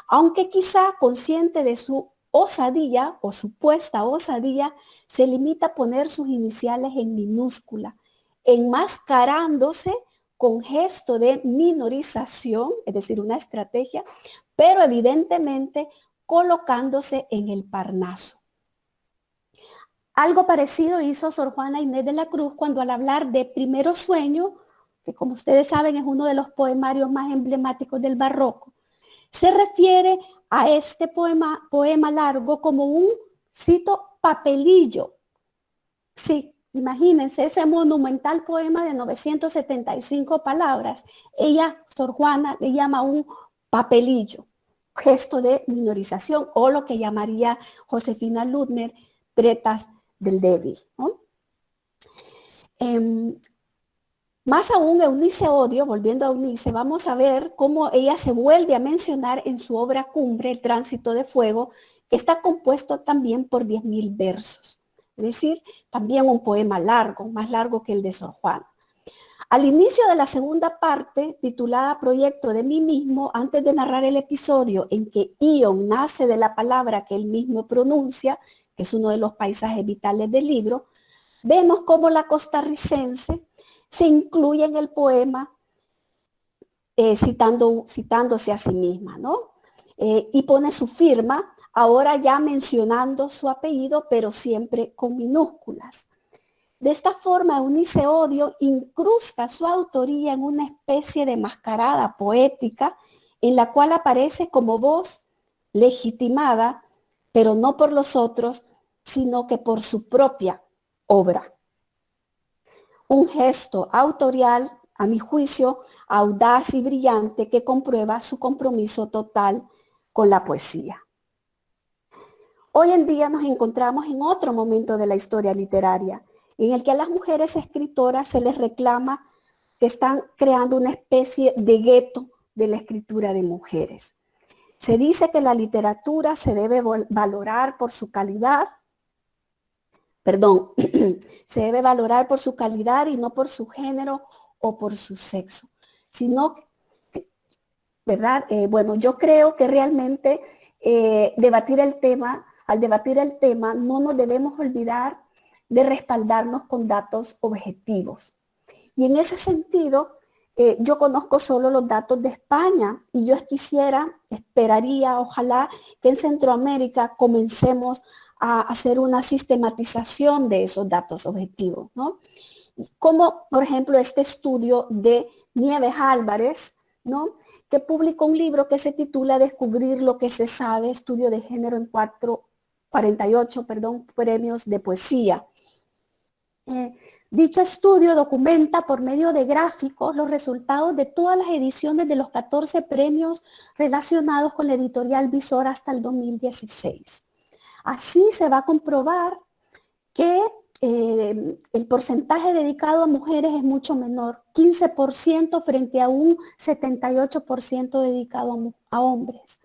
B: Aunque quizá consciente de su osadía o supuesta osadía, se limita a poner sus iniciales en minúscula, enmascarándose con gesto de minorización, es decir, una estrategia, pero evidentemente colocándose en el Parnaso. Algo parecido hizo Sor Juana Inés de la Cruz cuando al hablar de Primero Sueño, que como ustedes saben es uno de los poemarios más emblemáticos del barroco, se refiere a este poema largo como un, cito, papelillo. Sí, imagínense ese monumental poema de 975 palabras. Ella, Sor Juana, le llama un papelillo, gesto de minorización, o lo que llamaría Josefina Ludmer, tretas del débil, ¿no? Más aún, Eunice Odio, volviendo a Eunice, vamos a ver cómo ella se vuelve a mencionar en su obra cumbre, El Tránsito de Fuego, que está compuesto también por 10.000 versos. Es decir, también un poema largo, más largo que el de Sor Juana. Al inicio de la segunda parte, titulada Proyecto de mí mismo, antes de narrar el episodio en que Ion nace de la palabra que él mismo pronuncia, que es uno de los paisajes vitales del libro, vemos cómo la costarricense se incluye en el poema citándose a sí misma, ¿no? Y pone su firma, ahora ya mencionando su apellido, pero siempre con minúsculas. De esta forma, Eunice Odio incrusta su autoría en una especie de mascarada poética en la cual aparece como voz legitimada, pero no por los otros, sino que por su propia obra. Un gesto autorial, a mi juicio, audaz y brillante que comprueba su compromiso total con la poesía. Hoy en día nos encontramos en otro momento de la historia literaria, en el que a las mujeres escritoras se les reclama que están creando una especie de gueto de la escritura de mujeres. Se dice que la literatura se debe valorar por su calidad, se debe valorar por su calidad y no por su género o por su sexo, sino, ¿verdad? Bueno, yo creo que realmente al debatir el tema, no nos debemos olvidar de respaldarnos con datos objetivos. Y en ese sentido, yo conozco solo los datos de España y yo esperaría, ojalá que en Centroamérica comencemos a hacer una sistematización de esos datos objetivos, ¿no? Como, por ejemplo, este estudio de Nieves Álvarez, ¿no? Que publicó un libro que se titula Descubrir lo que se sabe, estudio de género en 48 premios de poesía. Dicho estudio documenta por medio de gráficos los resultados de todas las ediciones de los 14 premios relacionados con la editorial Visor hasta el 2016. Así se va a comprobar que el porcentaje dedicado a mujeres es mucho menor, 15% frente a un 78% dedicado a hombres.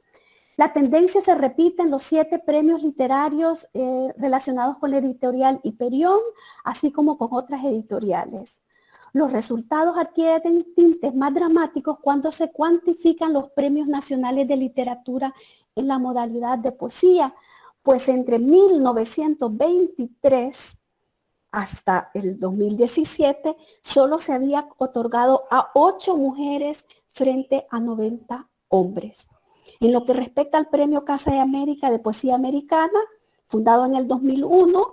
B: La tendencia se repite en los 7 premios literarios relacionados con la editorial Hiperión, así como con otras editoriales. Los resultados adquieren tintes más dramáticos cuando se cuantifican los premios nacionales de literatura en la modalidad de poesía, pues entre 1923 hasta el 2017 solo se había otorgado a 8 mujeres frente a 90 hombres. En lo que respecta al Premio Casa de América de Poesía Americana, fundado en el 2001,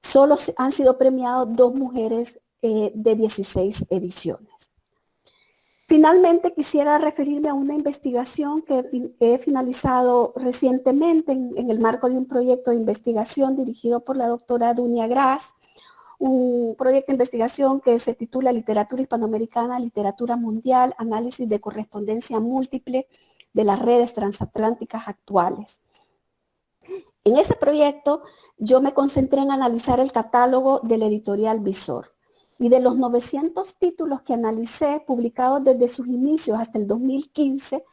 B: solo han sido premiados 2 mujeres de 16 ediciones. Finalmente, quisiera referirme a una investigación que he finalizado recientemente en el marco de un proyecto de investigación dirigido por la doctora Dunia Gras, un proyecto de investigación que se titula Literatura Hispanoamericana, Literatura Mundial, Análisis de Correspondencia Múltiple de las redes transatlánticas actuales. En ese proyecto yo me concentré en analizar el catálogo de la editorial Visor y de los 900 títulos que analicé publicados desde sus inicios hasta el 2015,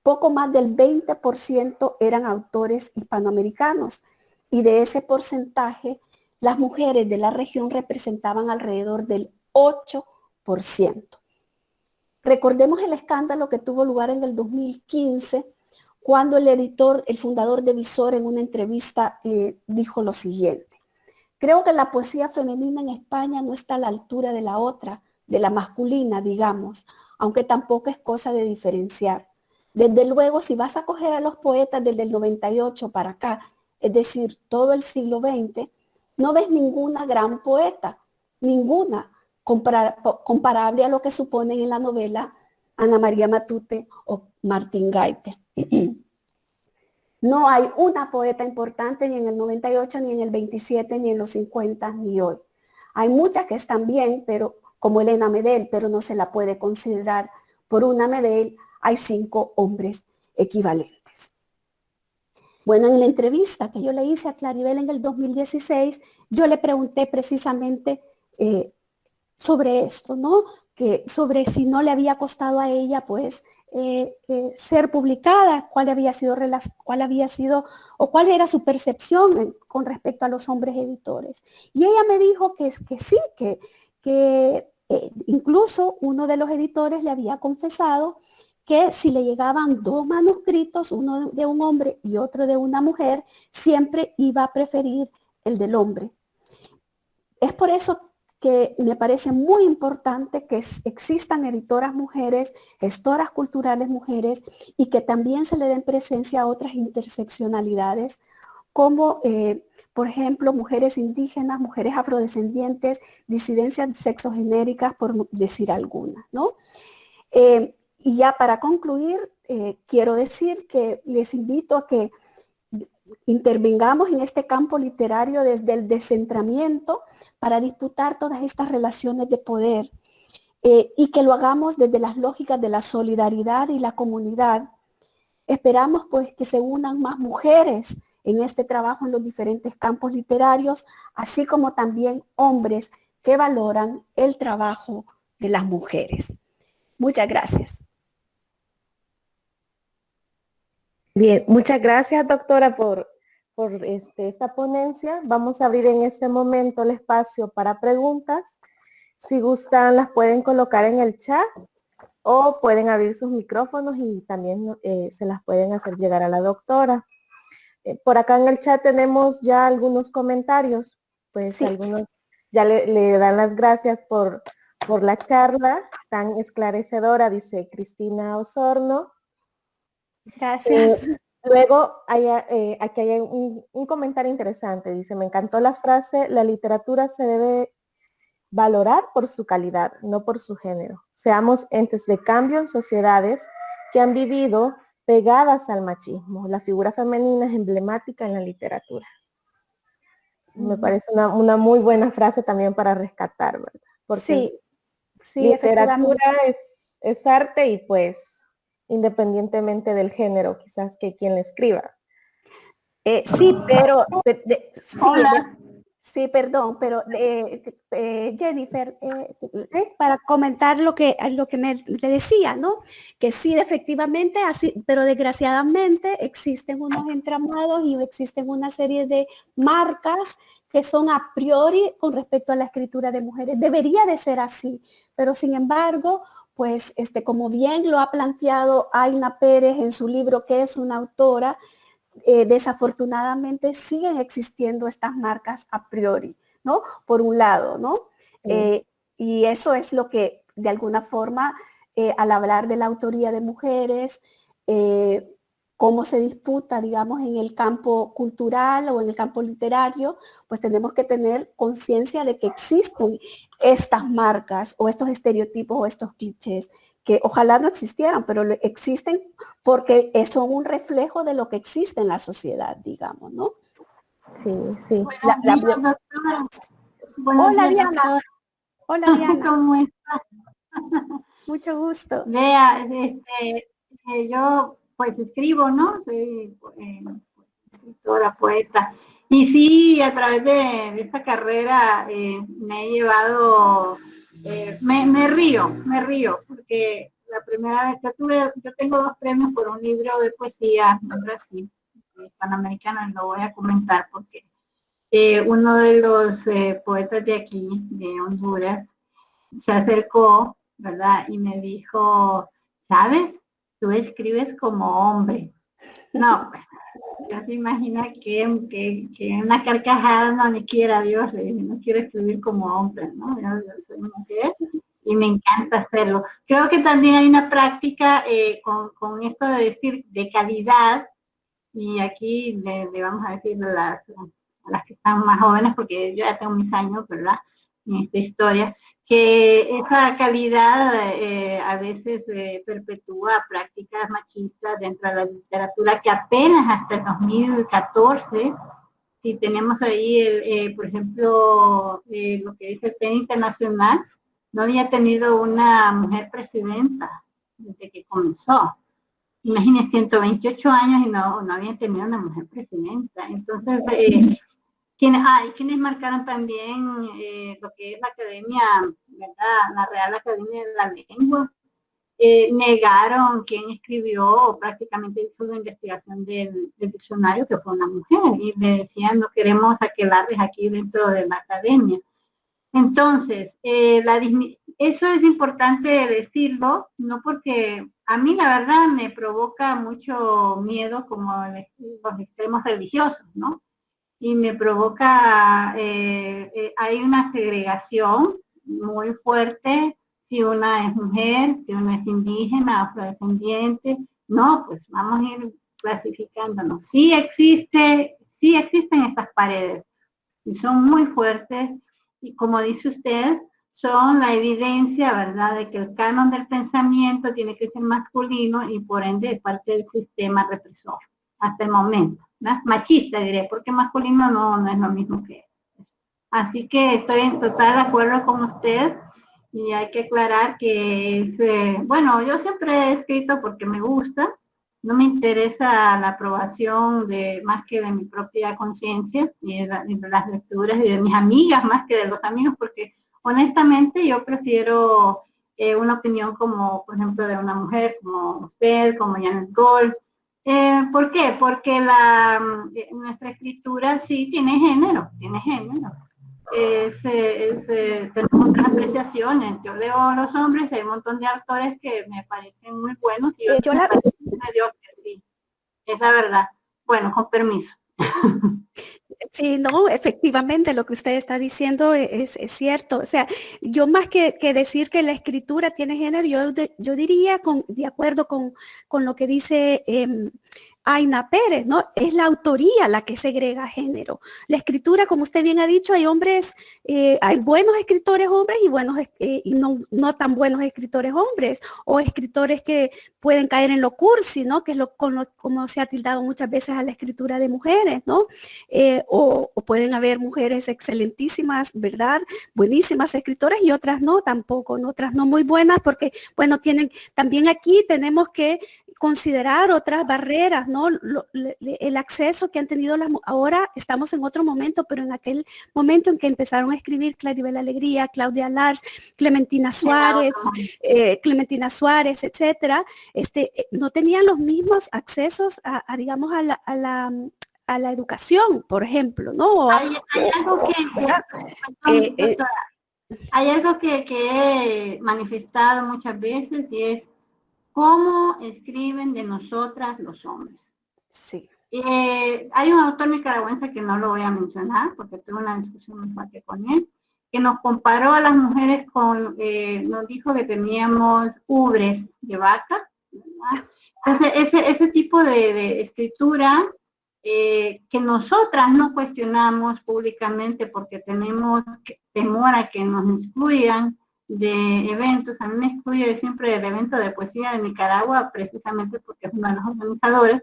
B: poco más del 20% eran autores hispanoamericanos y de ese porcentaje las mujeres de la región representaban alrededor del 8%. Recordemos el escándalo que tuvo lugar en el 2015, cuando el fundador de Visor, en una entrevista dijo lo siguiente: creo que la poesía femenina en España no está a la altura de la otra, de la masculina, digamos, aunque tampoco es cosa de diferenciar. Desde luego, si vas a coger a los poetas desde el 98 para acá, es decir, todo el siglo XX, no ves ninguna gran poeta, ninguna comparable a lo que suponen en la novela Ana María Matute o Martín Gaite. No hay una poeta importante ni en el 98, ni en el 27, ni en los 50, ni hoy. Hay muchas que están bien, pero como Elena Medel, pero no se la puede considerar. Por una Medel hay 5 hombres equivalentes. Bueno, en la entrevista que yo le hice a Claribel en el 2016, yo le pregunté precisamente sobre esto, ¿no? sobre si no le había costado a ella, pues, ser publicada, cuál había sido o cuál era su percepción con respecto a los hombres editores. Y ella me dijo que sí, que incluso uno de los editores le había confesado que si le llegaban dos manuscritos, uno de un hombre y otro de una mujer, siempre iba a preferir el del hombre. Es por eso que me parece muy importante que existan editoras mujeres, gestoras culturales mujeres, y que también se le den presencia a otras interseccionalidades, como por ejemplo mujeres indígenas, mujeres afrodescendientes, disidencias sexogenéricas, por decir algunas, ¿no? Y ya para concluir, quiero decir que les invito a que intervengamos en este campo literario desde el descentramiento para disputar todas estas relaciones de poder, y que lo hagamos desde las lógicas de la solidaridad y la comunidad. Esperamos pues que se unan más mujeres en este trabajo en los diferentes campos literarios, así como también hombres que valoran el trabajo de las mujeres. Muchas gracias.
A: Bien, muchas gracias, doctora, por esta ponencia. Vamos a abrir en este momento el espacio para preguntas. Si gustan, las pueden colocar en el chat o pueden abrir sus micrófonos y también se las pueden hacer llegar a la doctora. Por acá en el chat tenemos ya algunos comentarios. Pues sí. Algunos ya le dan las gracias por la charla tan esclarecedora, dice Cristina Osorno.
B: Gracias.
A: Luego, aquí hay un comentario interesante. Dice, me encantó la frase, la literatura se debe valorar por su calidad, no por su género. Seamos entes de cambio en sociedades que han vivido pegadas al machismo. La figura femenina es emblemática en la literatura. Me parece una muy buena frase también para rescatar, ¿verdad? Porque sí, literatura es arte y pues independientemente del género, quizás que quien le escriba.
B: Sí, pero
C: hola.
B: Sí, perdón, pero Jennifer, para comentar lo que le decía, ¿no? Que sí, efectivamente, así, pero desgraciadamente existen unos entramados y existen una serie de marcas que son a priori con respecto a la escritura de mujeres. Debería de ser así, pero sin embargo, pues como bien lo ha planteado Aina Pérez en su libro, que es una autora, desafortunadamente siguen existiendo estas marcas a priori, ¿no? Por un lado, ¿no? Y eso es lo que, de alguna forma, al hablar de la autoría de mujeres, cómo se disputa, digamos, en el campo cultural o en el campo literario, pues tenemos que tener conciencia de que existen estas marcas o estos estereotipos o estos clichés que ojalá no existieran, pero existen porque son un reflejo de lo que existe en la sociedad, digamos, ¿no?
A: Sí, sí.
B: Hola, Diana. Hola, Diana.
C: ¿Cómo estás?
B: Mucho gusto.
C: Vea, yo pues escribo, ¿no? Soy escritora, poeta. Y sí, a través de esta carrera me he llevado, me río, porque la primera vez que yo tengo 2 premios por un libro de poesía en Brasil, hispanoamericano, y lo voy a comentar porque uno de los poetas de aquí, de Honduras, se acercó, ¿verdad? Y me dijo, ¿sabes? Tú escribes como hombre. No, ya se imagina que una carcajada, no, ni quiera Dios, le dije, no quiero escribir como hombre, ¿no? Yo soy mujer y me encanta hacerlo. Creo que también hay una práctica con esto de decir de calidad, y aquí le vamos a decir a las que están más jóvenes, porque yo ya tengo mis años, ¿verdad? En esta historia, que esa calidad a veces perpetúa prácticas machistas dentro de la literatura que apenas hasta el 2014, si tenemos ahí, por ejemplo, lo que dice el PEN Internacional, no había tenido una mujer presidenta desde que comenzó. Imagínense, 128 años y no habían tenido una mujer presidenta. Entonces, Y quienes marcaron también lo que es la academia, ¿verdad? La Real Academia de la Lengua, negaron quien escribió o prácticamente hizo la investigación del diccionario, que fue una mujer, y le decían no queremos aquelarles aquí dentro de la academia. Entonces, eso es importante decirlo, no porque a mí la verdad me provoca mucho miedo como los extremos religiosos, ¿no? Y me provoca, hay una segregación muy fuerte, si una es mujer, si una es indígena, afrodescendiente, no, pues vamos a ir clasificándonos. Sí existen estas paredes, y son muy fuertes, y como dice usted, son la evidencia, ¿verdad?, de que el canon del pensamiento tiene que ser masculino y por ende es parte del sistema represor, hasta el momento, ¿no? Machista diré, porque masculino no es lo mismo que eso. Así que estoy en total acuerdo con usted y hay que aclarar que es, bueno, yo siempre he escrito porque me gusta, no me interesa la aprobación de más que de mi propia conciencia y de las lecturas y de mis amigas más que de los amigos, porque honestamente yo prefiero una opinión como, por ejemplo, de una mujer como usted, como Janet Gold. ¿Por qué? Porque nuestra escritura sí tiene género. Tenemos otras apreciaciones. Yo leo a los hombres, hay un montón de autores que me parecen muy buenos y otros me parecen mediocres, sí, es la verdad. Bueno, con permiso.
B: Sí, no, efectivamente lo que usted está diciendo es cierto. O sea, yo más que decir que la escritura tiene género, yo diría, de acuerdo con lo que dice Aina Pérez, ¿no? Es la autoría la que segrega género. La escritura, como usted bien ha dicho, hay hombres, hay buenos escritores hombres y buenos y no tan buenos escritores hombres, o escritores que pueden caer en lo cursi, ¿no? Que es como se ha tildado muchas veces a la escritura de mujeres, ¿no? O pueden haber mujeres excelentísimas, ¿verdad? Buenísimas escritoras y otras no tampoco, ¿no? Otras no muy buenas porque, bueno, también aquí tenemos que considerar otras barreras, ¿no? El acceso que han tenido ahora estamos en otro momento, pero en aquel momento en que empezaron a escribir Claribel Alegría, Claudia Lars, Clementina Suárez, etcétera, no tenían los mismos accesos digamos, a la educación, por ejemplo, ¿no?
C: Hay algo que he manifestado muchas veces y es cómo escriben de nosotras los hombres.
B: Sí.
C: Hay un autor nicaragüense que no lo voy a mencionar porque tuve una discusión muy fuerte con él, que nos comparó a las mujeres nos dijo que teníamos ubres de vaca, ¿verdad? Entonces ese tipo de escritura que nosotras no cuestionamos públicamente porque tenemos temor a que nos excluyan de eventos. A mí me excluye siempre del evento de poesía de Nicaragua precisamente porque es uno de los organizadores,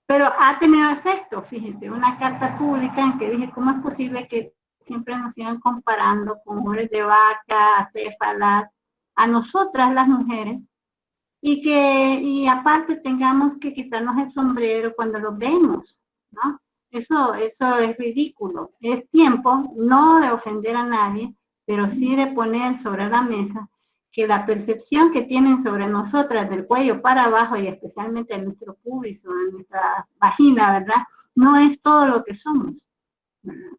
C: pero ha tenido efecto, fíjense, una carta pública en que dije, ¿cómo es posible que siempre nos sigan comparando con mujeres de vaca, acéfalas, a nosotras las mujeres? Y aparte tengamos que quitarnos el sombrero cuando lo vemos, ¿no? Eso es ridículo. Es tiempo no de ofender a nadie, pero sí de poner sobre la mesa que la percepción que tienen sobre nosotras del cuello para abajo y especialmente en nuestro pubis o en nuestra vagina, ¿verdad? No es todo lo que somos, ¿verdad?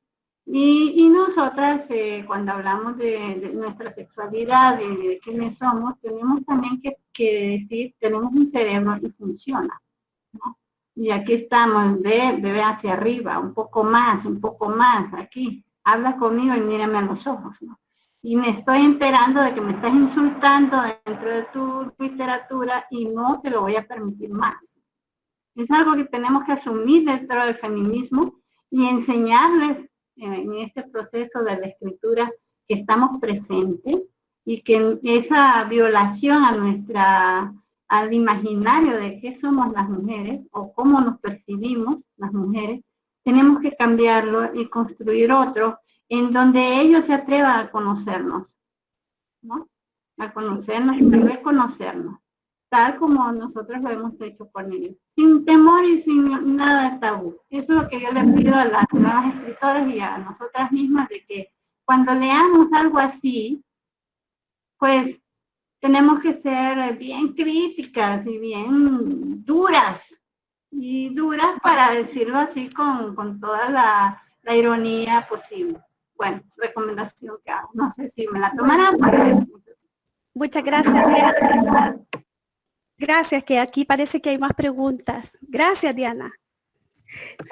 C: Y nosotras, cuando hablamos de nuestra sexualidad y de quiénes somos, tenemos también que decir, tenemos un cerebro y funciona, ¿no? Y aquí estamos, ve hacia arriba, un poco más, aquí. Habla conmigo y mírame a los ojos, ¿no? Y me estoy enterando de que me estás insultando dentro de tu literatura y no te lo voy a permitir más. Es algo que tenemos que asumir dentro del feminismo y enseñarles en este proceso de la escritura que estamos presentes y que esa violación al imaginario de qué somos las mujeres o cómo nos percibimos las mujeres, tenemos que cambiarlo y construir otro en donde ellos se atrevan a conocernos, ¿no? A conocernos y a reconocernos. tal como nosotros lo hemos hecho con ellos, sin temor y sin nada de tabú. Eso es lo que yo le pido a las nuevas escritoras y a nosotras mismas, de que cuando leamos algo así, pues tenemos que ser bien críticas y bien duras, y duras para decirlo así con toda la ironía posible. Bueno, recomendación que hago. No sé si me la tomarán.
B: Muchas gracias, Diana. Gracias, que aquí parece que hay más preguntas. Gracias, Diana.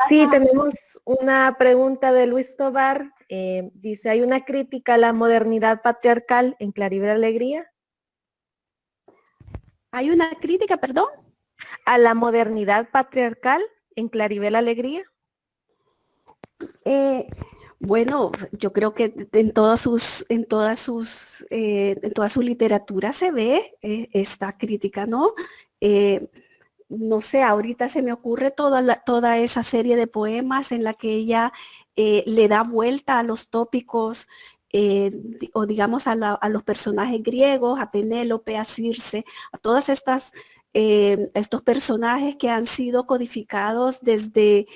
A: Sí, tenemos una pregunta de Luis Tobar. Dice, ¿hay una crítica a la modernidad patriarcal en Claribel Alegría?
B: ¿Hay una crítica, perdón?
A: ¿A la modernidad patriarcal en Claribel Alegría?
B: Bueno, yo creo que en toda su literatura se ve esta crítica, ¿no? No sé, ahorita se me ocurre toda esa serie de poemas en la que ella le da vuelta a los tópicos o digamos a los personajes griegos, a Penélope, a Circe, a todas estos personajes que han sido codificados desde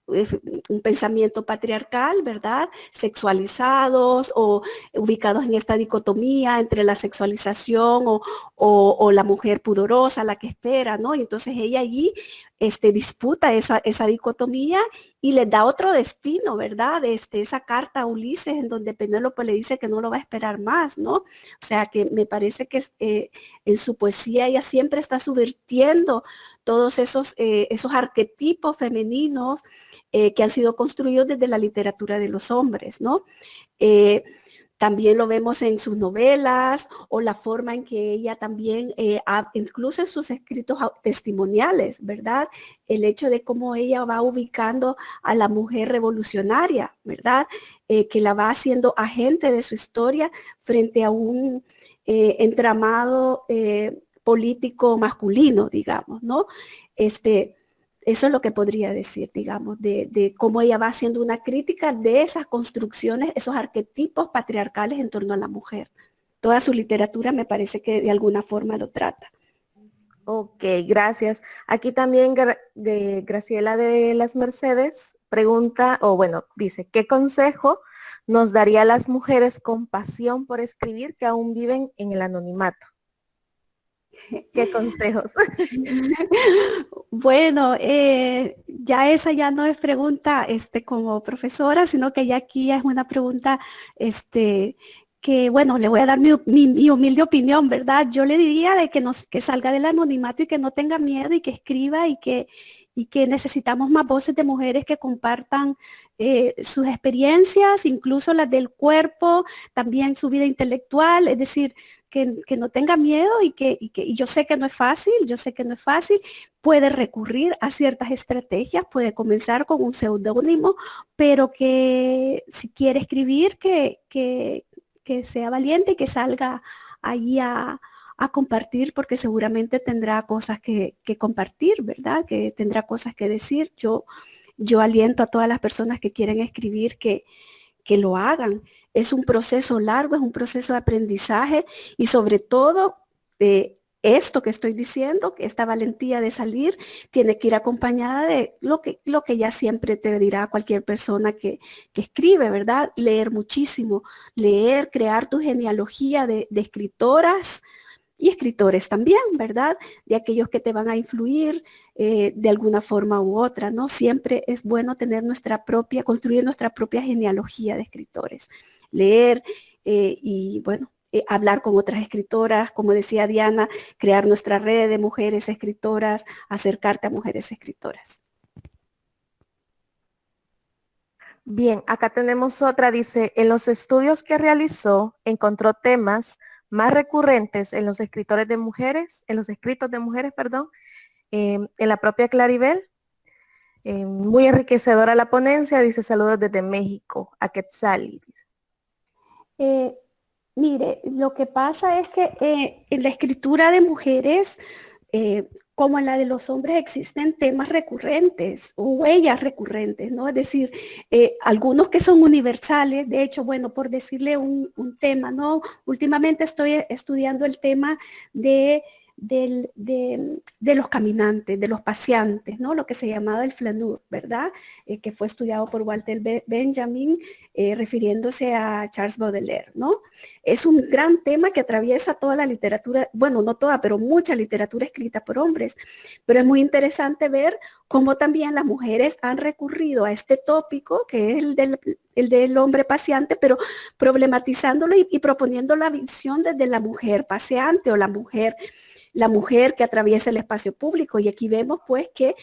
B: un pensamiento patriarcal, ¿verdad? Sexualizados o ubicados en esta dicotomía entre la sexualización o la mujer pudorosa, la que espera, ¿no? Y entonces ella allí disputa esa dicotomía y le da otro destino, ¿verdad? Esa carta a Ulises en donde Penélope le dice que no lo va a esperar más, ¿no? O sea que me parece que en su poesía ella siempre está subvirtiendo todos esos arquetipos femeninos que han sido construidos desde la literatura de los hombres, ¿no? También lo vemos en sus novelas o la forma en que ella también, incluso en sus escritos testimoniales, ¿verdad? El hecho de cómo ella va ubicando a la mujer revolucionaria, ¿verdad? Que la va haciendo agente de su historia frente a un entramado político masculino, digamos, ¿no? Eso es lo que podría decir, digamos, de cómo ella va haciendo una crítica de esas construcciones, esos arquetipos patriarcales en torno a la mujer. Toda su literatura me parece que de alguna forma lo trata.
A: Ok, gracias. Aquí también Graciela de las Mercedes pregunta, o bueno, dice, ¿qué consejo nos daría a las mujeres con pasión por escribir que aún viven en el anonimato? ¿Qué consejos?
B: Bueno, ya esa ya no es pregunta como profesora, sino que ya aquí es una pregunta que, bueno, le voy a dar mi humilde opinión, ¿verdad? Yo le diría de que salga del anonimato y que no tenga miedo y que escriba y que necesitamos más voces de mujeres que compartan sus experiencias, incluso las del cuerpo, también su vida intelectual, es decir, que no tenga miedo y yo sé que no es fácil, puede recurrir a ciertas estrategias, puede comenzar con un seudónimo, pero que si quiere escribir, que sea valiente y que salga allí a compartir, porque seguramente tendrá cosas que compartir, ¿verdad? Que tendrá cosas que decir. Yo aliento a todas las personas que quieren escribir que lo hagan. Es un proceso largo, es un proceso de aprendizaje y sobre todo esto que estoy diciendo, que esta valentía de salir, tiene que ir acompañada de lo que ya siempre te dirá cualquier persona que escribe, ¿verdad? Leer muchísimo, leer, crear tu genealogía de escritoras y escritores también, ¿verdad? De aquellos que te van a influir de alguna forma u otra, ¿no? Siempre es bueno tener construir nuestra propia genealogía de escritores. Leer y, bueno, hablar con otras escritoras, como decía Diana, crear nuestra red de mujeres escritoras, acercarte a mujeres escritoras.
A: Bien, acá tenemos otra, dice, en los estudios que realizó, encontró temas más recurrentes en los escritores de mujeres, en los escritos de mujeres, perdón, en la propia Claribel. Muy enriquecedora la ponencia, dice saludos desde México, a Quetzali.
B: Mire, lo que pasa es que en la escritura de mujeres, como en la de los hombres existen temas recurrentes o huellas recurrentes, ¿no? Es decir, algunos que son universales, de hecho, bueno, por decirle un tema, ¿no? Últimamente estoy estudiando el tema de los caminantes, de los paseantes, ¿no? Lo que se llamaba el flaneur, ¿verdad? Que fue estudiado por Walter Benjamin, refiriéndose a Charles Baudelaire, ¿no? Es un gran tema que atraviesa toda la literatura, bueno, no toda, pero mucha literatura escrita por hombres, pero es muy interesante ver cómo también las mujeres han recurrido a este tópico, que es el del hombre paseante, pero problematizándolo y proponiendo la visión desde la mujer paseante o la mujer que atraviesa el espacio público. Y aquí vemos pues que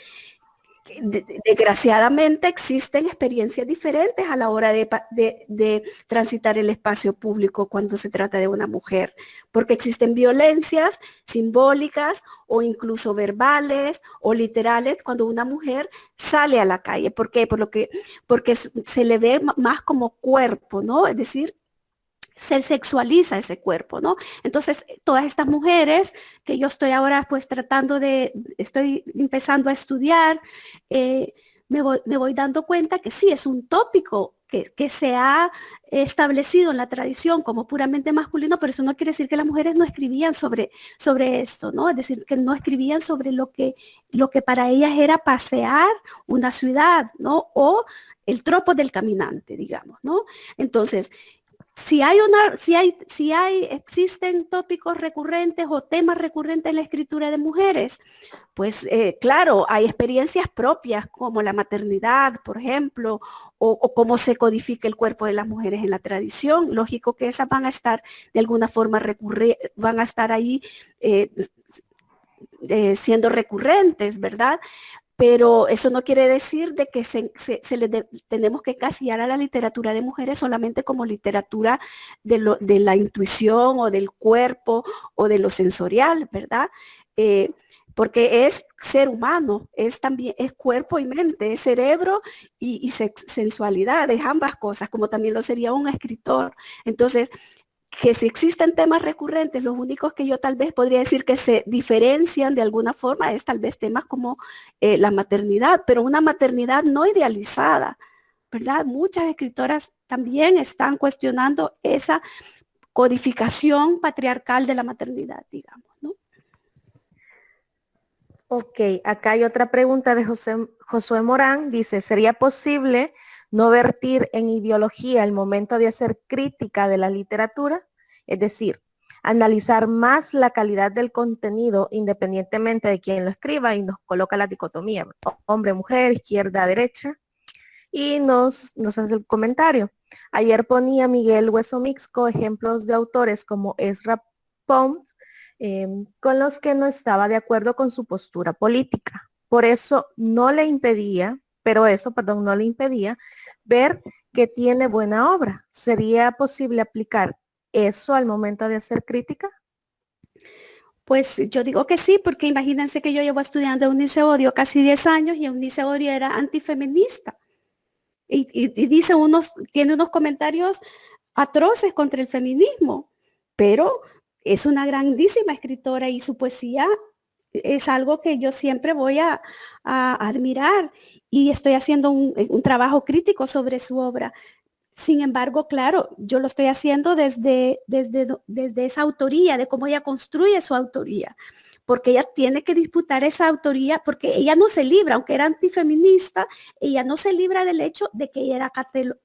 B: desgraciadamente existen experiencias diferentes a la hora de transitar el espacio público cuando se trata de una mujer, porque existen violencias simbólicas o incluso verbales o literales cuando una mujer sale a la calle. ¿Por qué? Porque se le ve más como cuerpo, ¿no? Es decir, se sexualiza ese cuerpo, ¿no? Entonces, todas estas mujeres que yo estoy ahora pues estoy empezando a estudiar, me voy dando cuenta que sí, es un tópico que se ha establecido en la tradición como puramente masculino, pero eso no quiere decir que las mujeres no escribían sobre esto, ¿no? Es decir, que no escribían sobre lo que para ellas era pasear una ciudad, ¿no? O el tropo del caminante, digamos, ¿no? Entonces, existen tópicos recurrentes o temas recurrentes en la escritura de mujeres, pues claro, hay experiencias propias como la maternidad, por ejemplo, o cómo se codifica el cuerpo de las mujeres en la tradición. Lógico que esas van a estar de alguna forma van a estar ahí siendo recurrentes, ¿verdad? Pero eso no quiere decir de que tenemos que casillar a la literatura de mujeres solamente como literatura de la intuición o del cuerpo o de lo sensorial, ¿verdad? Porque es ser humano, es cuerpo y mente, es cerebro y sensualidad, es ambas cosas, como también lo sería un escritor. Entonces, que si existen temas recurrentes, los únicos que yo tal vez podría decir que se diferencian de alguna forma es tal vez temas como la maternidad, pero una maternidad no idealizada, ¿verdad? Muchas escritoras también están cuestionando esa codificación patriarcal de la maternidad, digamos, ¿no?
A: Ok, acá hay otra pregunta de Josué Morán. Dice, ¿sería posible no vertir en ideología el momento de hacer crítica de la literatura? Es decir, analizar más la calidad del contenido independientemente de quién lo escriba y nos coloca la dicotomía, hombre, mujer, izquierda, derecha. Y nos hace el comentario. Ayer ponía Miguel Hueso Mixco ejemplos de autores como Ezra Pound, con los que no estaba de acuerdo con su postura política. Por eso no le impedía, no le impedía ver que tiene buena obra. ¿Sería posible aplicar eso al momento de hacer crítica?
B: Pues yo digo que sí, porque imagínense que yo llevo estudiando Eunice Odio casi 10 años y Eunice Odio era antifeminista. Y tiene unos comentarios atroces contra el feminismo, pero es una grandísima escritora y su poesía es algo que yo siempre voy a admirar y estoy haciendo un trabajo crítico sobre su obra. Sin embargo, claro, yo lo estoy haciendo desde esa autoría, de cómo ella construye su autoría, porque ella tiene que disputar esa autoría, porque ella no se libra, aunque era antifeminista, ella no se libra del hecho de que ella era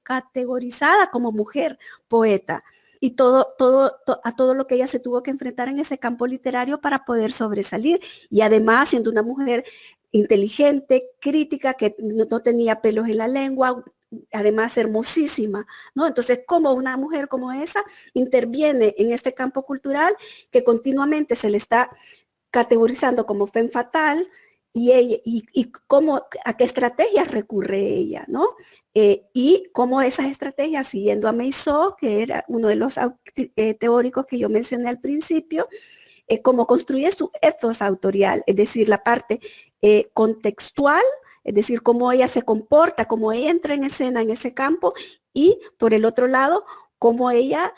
B: categorizada como mujer poeta y a todo lo que ella se tuvo que enfrentar en ese campo literario para poder sobresalir. Y además, siendo una mujer inteligente, crítica, que no tenía pelos en la lengua, además hermosísima, ¿no? Entonces, ¿cómo una mujer como esa interviene en este campo cultural que continuamente se le está categorizando como femme fatal y a qué estrategias recurre ella, ¿no? Y cómo esas estrategias, siguiendo a Meissot, que era uno de los teóricos que yo mencioné al principio, cómo construye su ethos autorial, es decir, la parte contextual, es decir, cómo ella se comporta, cómo ella entra en escena en ese campo, y por el otro lado, cómo ella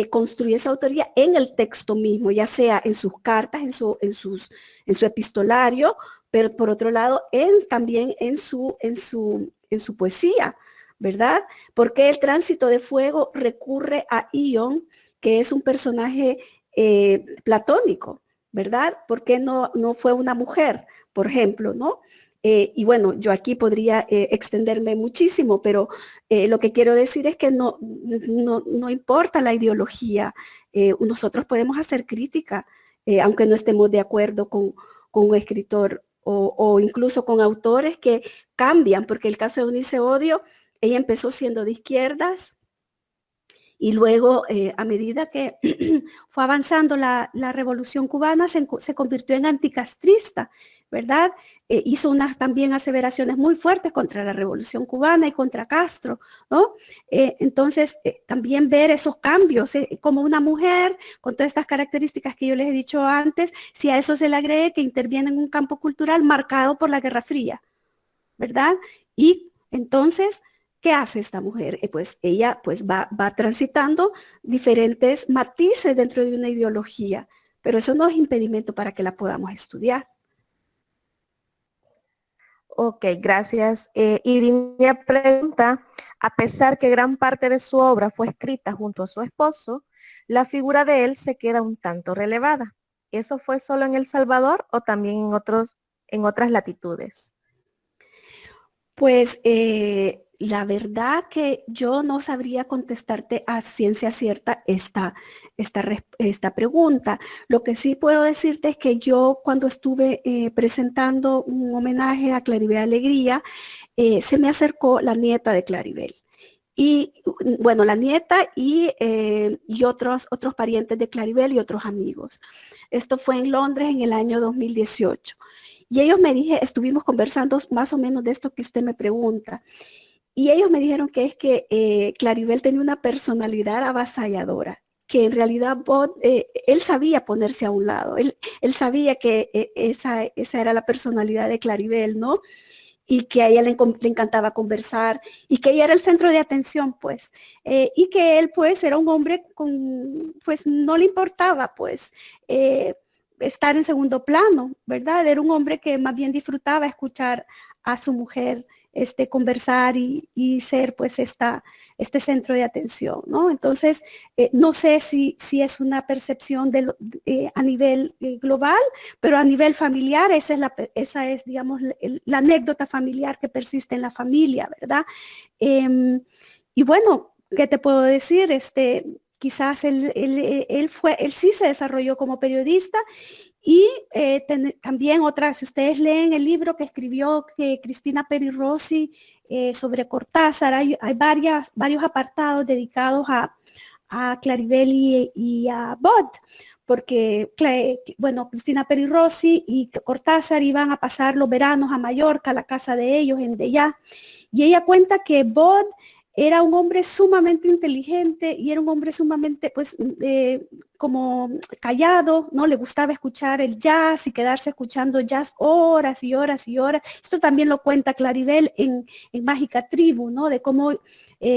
B: construye esa autoría en el texto mismo, ya sea en sus cartas, en su epistolario, pero por otro lado, también en su poesía, ¿verdad? Porque el tránsito de fuego recurre a Ion, que es un personaje platónico, ¿verdad? Porque no fue una mujer, por ejemplo, ¿no? Y bueno, yo aquí podría extenderme muchísimo, pero lo que quiero decir es que no importa la ideología, nosotros podemos hacer crítica, aunque no estemos de acuerdo con un escritor o incluso con autores que cambian, porque el caso de Eunice Odio, ella empezó siendo de izquierdas y luego a medida que fue avanzando la revolución cubana se convirtió en anticastrista, ¿verdad? Hizo también aseveraciones muy fuertes contra la revolución cubana y contra Castro, ¿no? Entonces, también ver esos cambios, como una mujer con todas estas características que yo les he dicho antes, si a eso se le agregue que interviene en un campo cultural marcado por la Guerra Fría, ¿verdad? Y entonces, ¿qué hace esta mujer? Pues ella pues va transitando diferentes matices dentro de una ideología, pero eso no es impedimento para que la podamos estudiar.
A: Ok, gracias. Irinia pregunta, a pesar que gran parte de su obra fue escrita junto a su esposo, la figura de él se queda un tanto relevada. ¿Eso fue solo en El Salvador o también en otras latitudes?
B: Pues la verdad que yo no sabría contestarte a ciencia cierta esta pregunta. Lo que sí puedo decirte es que yo cuando estuve presentando un homenaje a Claribel Alegría, se me acercó la nieta de Claribel. Y bueno, la nieta y otros parientes de Claribel y otros amigos. Esto fue en Londres en el año 2018. Y ellos estuvimos conversando más o menos de esto que usted me pregunta. Y ellos me dijeron que es que Claribel tenía una personalidad avasalladora, que en realidad él sabía ponerse a un lado. Él sabía que esa era la personalidad de Claribel, ¿no? Y que a ella le encantaba conversar y que ella era el centro de atención, pues, y que él, pues, era un hombre pues, no le importaba, pues, estar en segundo plano, ¿verdad? Era un hombre que más bien disfrutaba escuchar a su mujer conversar y ser, pues, este centro de atención, ¿no? Entonces, no sé si es una percepción a nivel global, pero a nivel familiar, esa es digamos, la anécdota familiar que persiste en la familia, ¿verdad? Y bueno, ¿qué te puedo decir? Quizás él sí se desarrolló como periodista y también si ustedes leen el libro que escribió Cristina Peri Rossi sobre Cortázar, hay varios apartados dedicados a Claribel y a Bot, porque, bueno, Cristina Peri Rossi y Cortázar iban a pasar los veranos a Mallorca, a la casa de ellos en Dellá, y ella cuenta que Bot era un hombre sumamente inteligente y era un hombre sumamente, pues, como callado, ¿no? Le gustaba escuchar el jazz y quedarse escuchando jazz horas y horas y horas. Esto también lo cuenta Claribel en Mágica Tribu, ¿no? De cómo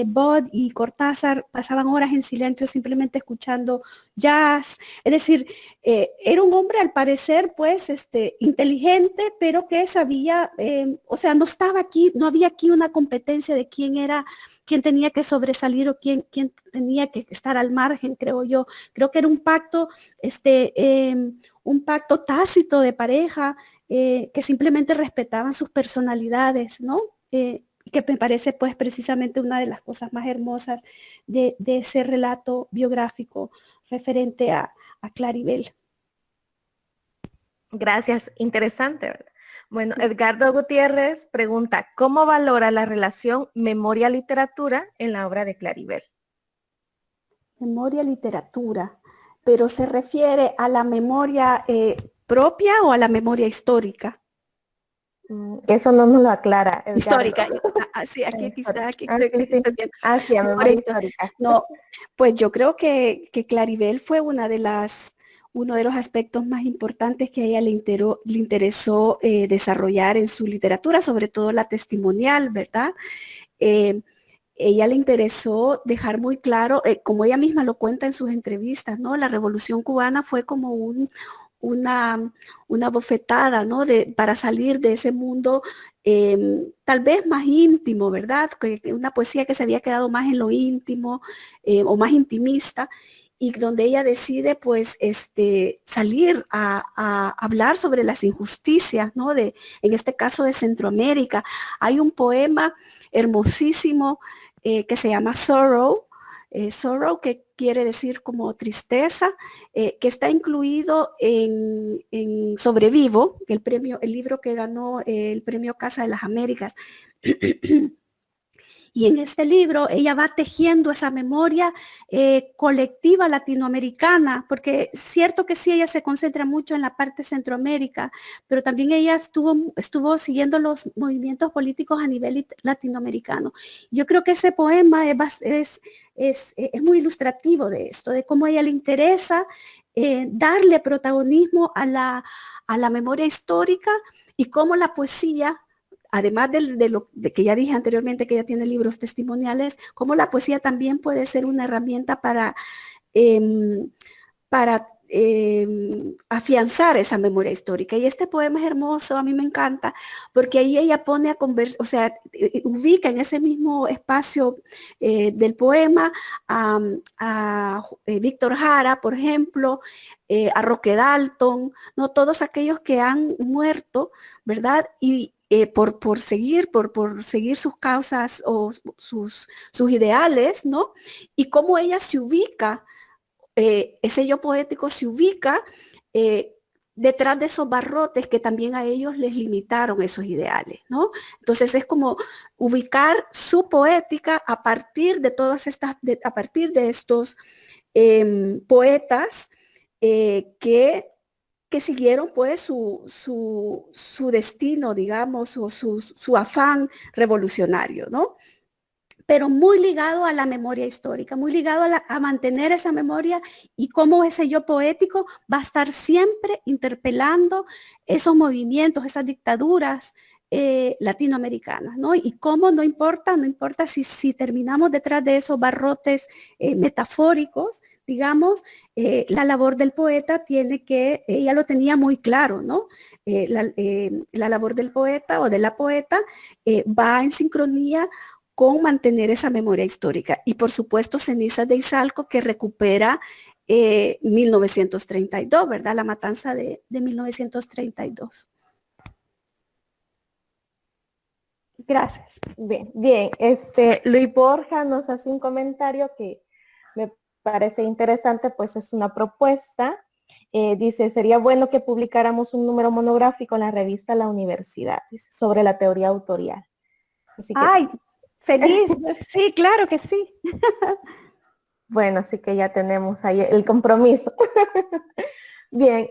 B: Bot y Cortázar pasaban horas en silencio simplemente escuchando jazz. Es decir, era un hombre al parecer, pues, inteligente, pero que sabía, o sea, no había aquí una competencia de quién tenía que sobresalir o quién tenía que estar al margen, creo yo. Creo que era un pacto tácito de pareja que simplemente respetaban sus personalidades, ¿no? Que me parece pues precisamente una de las cosas más hermosas de ese relato biográfico referente a Claribel.
A: Gracias, interesante, ¿verdad? Bueno, Edgardo Gutiérrez pregunta, ¿cómo valora la relación memoria-literatura en la obra de Claribel?
B: Memoria-literatura, pero ¿se refiere a la memoria propia o a la memoria histórica?
A: Eso no nos lo aclara, Edgardo.
B: Histórica. Sí, aquí está. Aquí estoy viendo.
A: Sí, a memoria histórica.
B: No, pues yo creo que Claribel fue uno de los aspectos más importantes que a ella le interesó desarrollar en su literatura, sobre todo la testimonial, ¿verdad? ella le interesó dejar muy claro, como ella misma lo cuenta en sus entrevistas, ¿no? La Revolución Cubana fue como una bofetada, ¿no? Para salir de ese mundo tal vez más íntimo, ¿verdad? Una poesía que se había quedado más en lo íntimo o más intimista, y donde ella decide pues salir a hablar sobre las injusticias, ¿no? En este caso de Centroamérica. Hay un poema hermosísimo que se llama Sorrow, Sorrow, que quiere decir como tristeza, que está incluido en Sobrevivo, el libro que ganó el premio Casa de las Américas. Y en este libro ella va tejiendo esa memoria colectiva latinoamericana, porque es cierto que sí, ella se concentra mucho en la parte Centroamérica, pero también ella estuvo siguiendo los movimientos políticos a nivel latinoamericano. Yo creo que ese poema es muy ilustrativo de esto, de cómo a ella le interesa darle protagonismo a la memoria histórica y cómo la poesía, además de que ya dije anteriormente que ella tiene libros testimoniales, como la poesía también puede ser una herramienta para afianzar esa memoria histórica. Y este poema es hermoso, a mí me encanta, porque ahí ella pone a conversar, o sea, ubica en ese mismo espacio del poema a Víctor Jara, por ejemplo, a Roque Dalton, ¿no? Todos aquellos que han muerto, ¿verdad? Y por seguir sus causas o sus ideales, ¿no? Y cómo ella se ubica, ese yo poético se ubica detrás de esos barrotes que también a ellos les limitaron esos ideales, ¿no? Entonces es como ubicar su poética a partir de todas estas, a partir de estos poetas que siguieron pues su destino, digamos, o su afán revolucionario, ¿no? Pero muy ligado a la memoria histórica, muy ligado a mantener esa memoria y cómo ese yo poético va a estar siempre interpelando esos movimientos, esas dictaduras latinoamericanas, ¿no? Y cómo no importa si terminamos detrás de esos barrotes metafóricos, digamos, la labor del poeta ella lo tenía muy claro, ¿no? La labor del poeta o de la poeta va en sincronía con mantener esa memoria histórica. Y por supuesto, Cenizas de Izalco, que recupera 1932, ¿verdad? La matanza de 1932. Gracias.
A: Bien, bien. Luis Borja nos hace un comentario que me parece interesante, pues es una propuesta. Dice, sería bueno que publicáramos un número monográfico en la revista La Universidad, dice, sobre la teoría autorial. Así que,
B: ¡ay! Feliz, sí, claro que sí.
A: bueno, así que ya tenemos ahí el compromiso. Bien,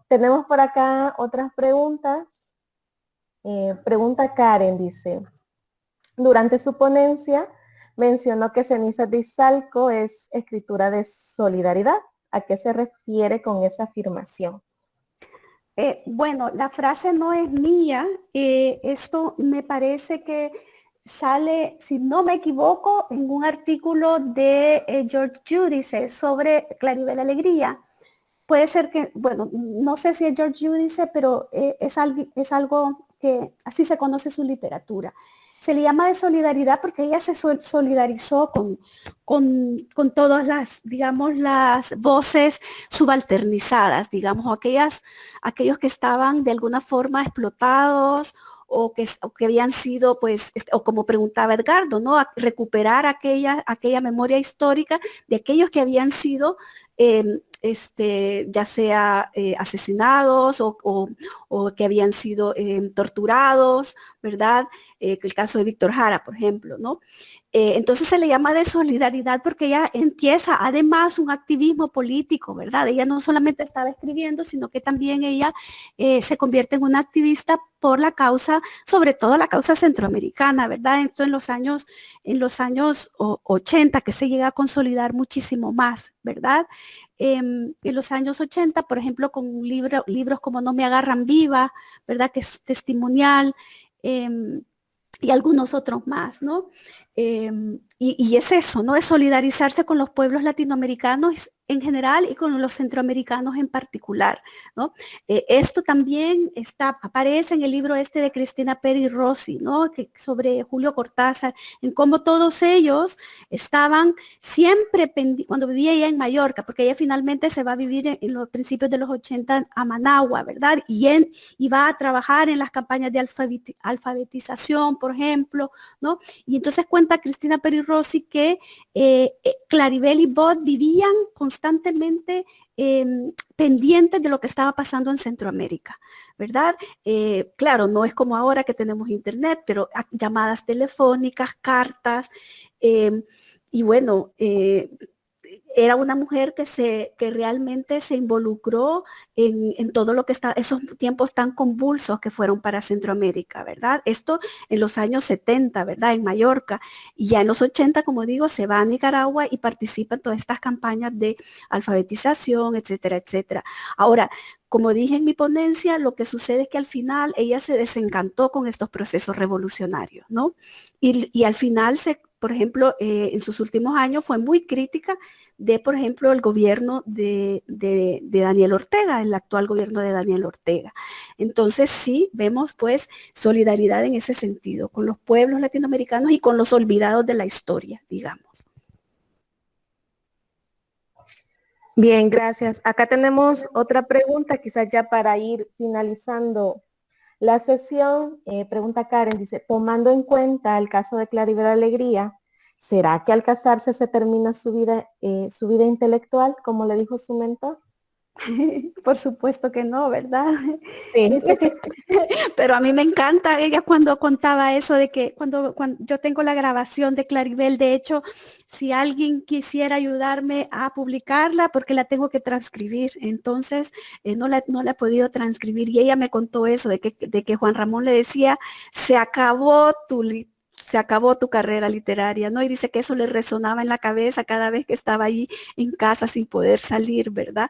A: tenemos por acá otras preguntas. Pregunta Karen, dice, durante su ponencia mencionó que Cenizas de Izalco es escritura de solidaridad. ¿A qué se refiere con esa afirmación?
B: Bueno, la frase no es mía. Esto me parece que sale, si no me equivoco, en un artículo de George Giudice sobre Claribel Alegría. Puede ser que, bueno, no sé si es George Giudice, pero es algo que así se conoce su literatura. Se le llama de solidaridad porque ella se solidarizó con todas las, digamos, las voces subalternizadas, digamos, aquellos que estaban de alguna forma explotados o que habían sido, pues, o como preguntaba Edgardo, ¿no? A recuperar aquella memoria histórica de aquellos que habían sido ya sea asesinados o que habían sido torturados, ¿verdad? El caso de Víctor Jara, por ejemplo, ¿no? Entonces se le llama de solidaridad porque ella empieza además un activismo político, ¿verdad? Ella no solamente estaba escribiendo, sino que también ella se convierte en una activista por la causa, sobre todo la causa centroamericana, ¿verdad? Esto en los años 80, que se llega a consolidar muchísimo más, ¿verdad? En los años 80, por ejemplo, con libros como No me agarran viva, ¿verdad? Que es testimonial, y algunos otros más, ¿no? Y es eso, ¿no? Es solidarizarse con los pueblos latinoamericanos en general y con los centroamericanos en particular, ¿no? Esto también aparece en el libro este de Cristina Peri Rossi, ¿no? Sobre Julio Cortázar, en cómo todos ellos estaban siempre, cuando vivía ella en Mallorca, porque ella finalmente se va a vivir en los principios de los 80 a Managua, ¿verdad? Y va a trabajar en las campañas de alfabetización, por ejemplo, ¿no? Y entonces cuenta Cristina Peri Rossi que Claribel y Bot vivían constantemente pendientes de lo que estaba pasando en Centroamérica, ¿verdad? Claro, no es como ahora que tenemos internet, pero llamadas telefónicas, cartas, y bueno, era una mujer que realmente se involucró en todo lo que está, esos tiempos tan convulsos que fueron para Centroamérica, ¿verdad? Esto en los años 70, ¿verdad? En Mallorca. Y ya en los 80, como digo, se va a Nicaragua y participa en todas estas campañas de alfabetización, etcétera, etcétera. Ahora, como dije en mi ponencia, lo que sucede es que al final ella se desencantó con estos procesos revolucionarios, ¿no? Y al final, por ejemplo, en sus últimos años fue muy crítica de, por ejemplo, el gobierno de Daniel Ortega, el actual gobierno de Daniel Ortega. Entonces sí, vemos pues solidaridad en ese sentido, con los pueblos latinoamericanos y con los olvidados de la historia, digamos.
A: Bien, gracias. Acá tenemos otra pregunta, quizás ya para ir finalizando la sesión. Pregunta Karen, dice, tomando en cuenta el caso de Claribel Alegría, ¿será que al casarse se termina su vida intelectual, como le dijo su mentor?
B: Por supuesto que no, ¿verdad?
A: Sí.
B: Pero a mí me encanta ella cuando contaba eso de que cuando yo tengo la grabación de Claribel, de hecho, si alguien quisiera ayudarme a publicarla, porque la tengo que transcribir, entonces no la he podido transcribir y ella me contó eso, de que Juan Ramón le decía, se acabó tu carrera literaria, ¿no? Y dice que eso le resonaba en la cabeza cada vez que estaba ahí en casa sin poder salir, ¿verdad?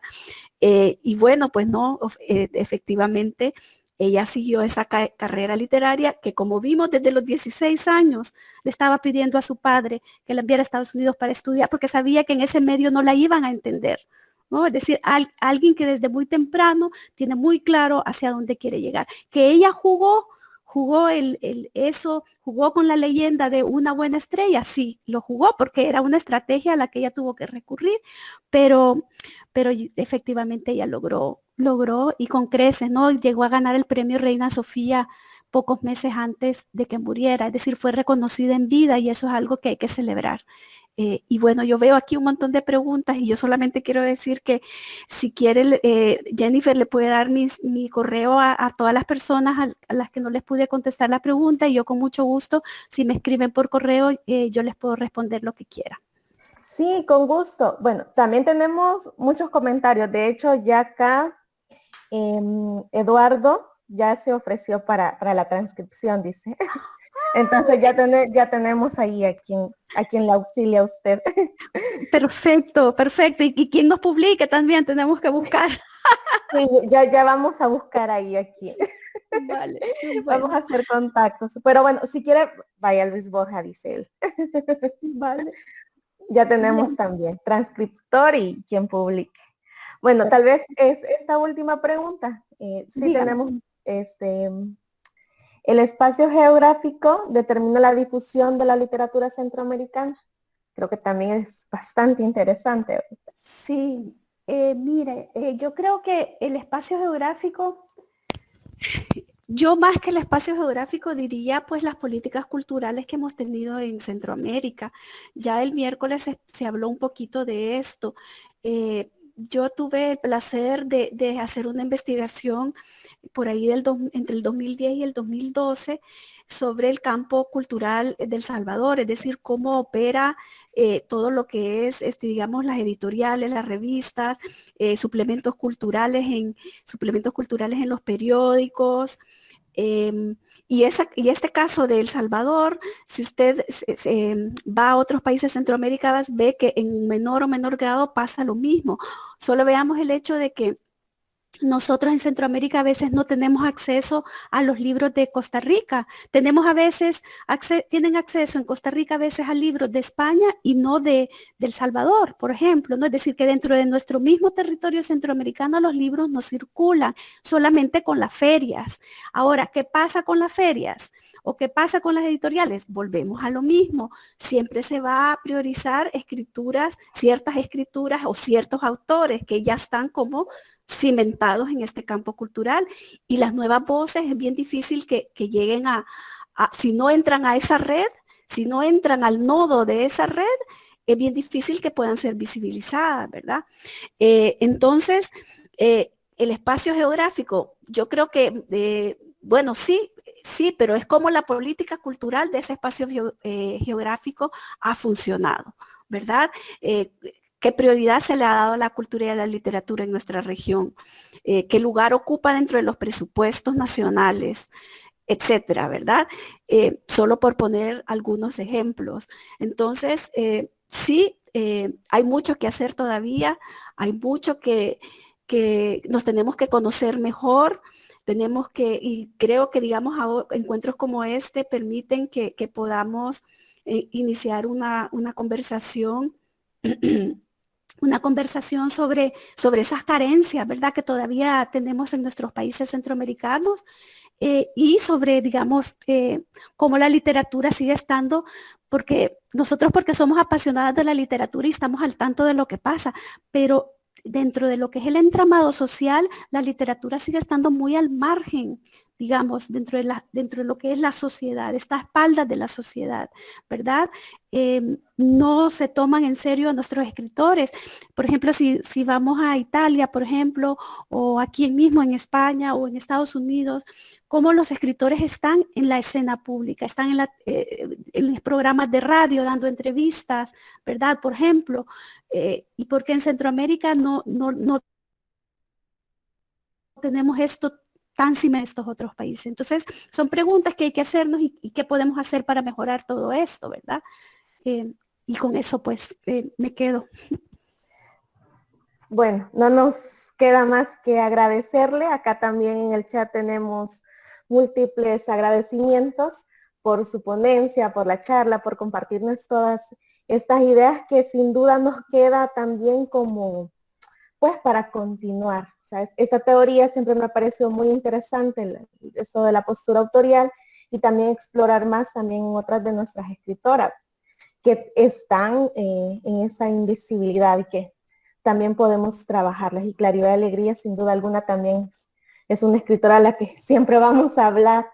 B: Y bueno, pues no, efectivamente, ella siguió esa carrera literaria que, como vimos, desde los 16 años le estaba pidiendo a su padre que la enviara a Estados Unidos para estudiar porque sabía que en ese medio no la iban a entender, ¿no? Es decir, alguien que desde muy temprano tiene muy claro hacia dónde quiere llegar. Que ella jugó con la leyenda de una buena estrella, sí, lo jugó porque era una estrategia a la que ella tuvo que recurrir, pero efectivamente ella logró y con creces, ¿no? Llegó a ganar el premio Reina Sofía pocos meses antes de que muriera, es decir, fue reconocida en vida y eso es algo que hay que celebrar. Y bueno, yo veo aquí un montón de preguntas y yo solamente quiero decir que si quiere, Jennifer le puede dar mi correo a todas las personas a las que no les pude contestar la pregunta y yo con mucho gusto, si me escriben por correo, yo les puedo responder lo que quiera.
A: Sí, con gusto. Bueno, también tenemos muchos comentarios. De hecho, ya acá Eduardo ya se ofreció para la transcripción, dice. Entonces ya tenemos ahí a quien le auxilia a usted.
B: Perfecto, perfecto. Y quien nos publique también tenemos que buscar.
A: Sí, ya vamos a buscar ahí a quién.
B: Vale.
A: Vamos
B: Bueno,
A: a hacer contactos. Pero bueno, si quiere, vaya Luis Borja, dice él.
B: vale.
A: Ya tenemos
B: Bien.
A: también transcriptor y quien publique. Bueno, tal vez es esta última pregunta. Sí
B: Dígame.
A: tenemos el espacio geográfico determina la difusión de la literatura centroamericana. Creo que también es bastante interesante.
B: Sí, mire, yo creo que el espacio geográfico, yo más que el espacio geográfico diría pues las políticas culturales que hemos tenido en Centroamérica. Ya el miércoles se habló un poquito de esto. Yo tuve el placer de hacer una investigación por ahí entre el 2010 y el 2012 sobre el campo cultural del Salvador, es decir, cómo opera todo lo que es, digamos, las editoriales, las revistas, suplementos culturales en los periódicos. Y este caso de El Salvador, si usted va a otros países de Centroamérica, ve que en menor o menor grado pasa lo mismo. Solo veamos el hecho de que nosotros en Centroamérica a veces no tenemos acceso a los libros de Costa Rica. Tenemos a veces, tienen acceso en Costa Rica a veces a libros de España y no de El Salvador, por ejemplo, ¿no? Es decir, que dentro de nuestro mismo territorio centroamericano los libros no circulan, solamente con las ferias. Ahora, ¿qué pasa con las ferias? ¿O qué pasa con las editoriales? Volvemos a lo mismo. Siempre se va a priorizar escrituras, ciertas escrituras o ciertos autores que ya están como cimentados en este campo cultural, y las nuevas voces es bien difícil que lleguen si no entran a esa red, si no entran al nodo de esa red, es bien difícil que puedan ser visibilizadas, ¿verdad? Entonces, el espacio geográfico, yo creo que, bueno, sí, pero es como la política cultural de ese espacio geográfico ha funcionado, ¿verdad? ¿Qué prioridad se le ha dado a la cultura y a la literatura en nuestra región? ¿Qué lugar ocupa dentro de los presupuestos nacionales? Etcétera, ¿verdad? Solo por poner algunos ejemplos. Entonces, sí, hay mucho que hacer todavía, hay mucho que nos tenemos que conocer mejor, y creo que, digamos, encuentros como este permiten que podamos iniciar una conversación una conversación sobre esas carencias, ¿verdad? Que todavía tenemos en nuestros países centroamericanos, y sobre, digamos, cómo la literatura sigue estando, porque somos apasionadas de la literatura y estamos al tanto de lo que pasa, pero dentro de lo que es el entramado social, la literatura sigue estando muy al margen, digamos, dentro de lo que es la sociedad, está a espaldas de la sociedad, ¿verdad? No se toman en serio a nuestros escritores. Por ejemplo, si vamos a Italia, por ejemplo, o aquí mismo en España o en Estados Unidos, cómo los escritores están en la escena pública, están en los programas de radio dando entrevistas, ¿verdad? Por ejemplo, y porque en Centroamérica no tenemos esto tan similar a estos otros países. Entonces, son preguntas que hay que hacernos y qué podemos hacer para mejorar todo esto, ¿verdad? Y con eso, pues, me quedo.
A: Bueno, no nos queda más que agradecerle. Acá también en el chat tenemos múltiples agradecimientos por su ponencia, por la charla, por compartirnos todas estas ideas que sin duda nos queda también como, pues, para continuar. ¿Sabes? Esta teoría siempre me ha parecido muy interesante, esto de la postura autorial, y también explorar más también en otras de nuestras escritoras que están en esa invisibilidad y que también podemos trabajarlas. Y Claribel Alegría, sin duda alguna, también es una escritora a la que siempre vamos a hablar.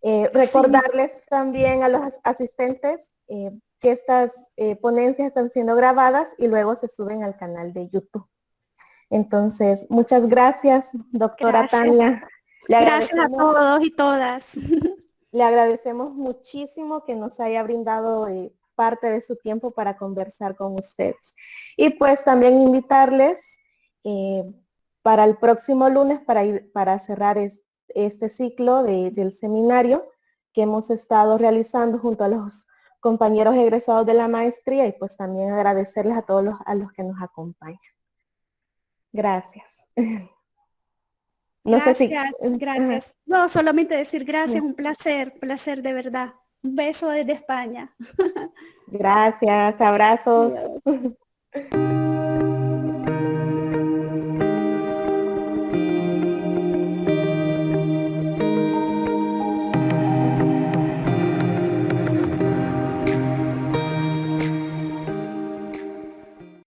A: Recordarles sí. También a los asistentes que estas ponencias están siendo grabadas y luego se suben al canal de YouTube. Entonces, muchas gracias, doctora Tania.
B: Gracias a todos y todas.
A: Le agradecemos muchísimo que nos haya brindado parte de su tiempo para conversar con ustedes. Y pues también invitarles para el próximo lunes para cerrar este ciclo del seminario que hemos estado realizando junto a los compañeros egresados de la maestría, y pues también agradecerles a todos a los que nos acompañan. Gracias.
B: No sé si... Gracias. No, solamente decir gracias, un placer de verdad. Un beso desde España.
A: Gracias, abrazos. Adiós.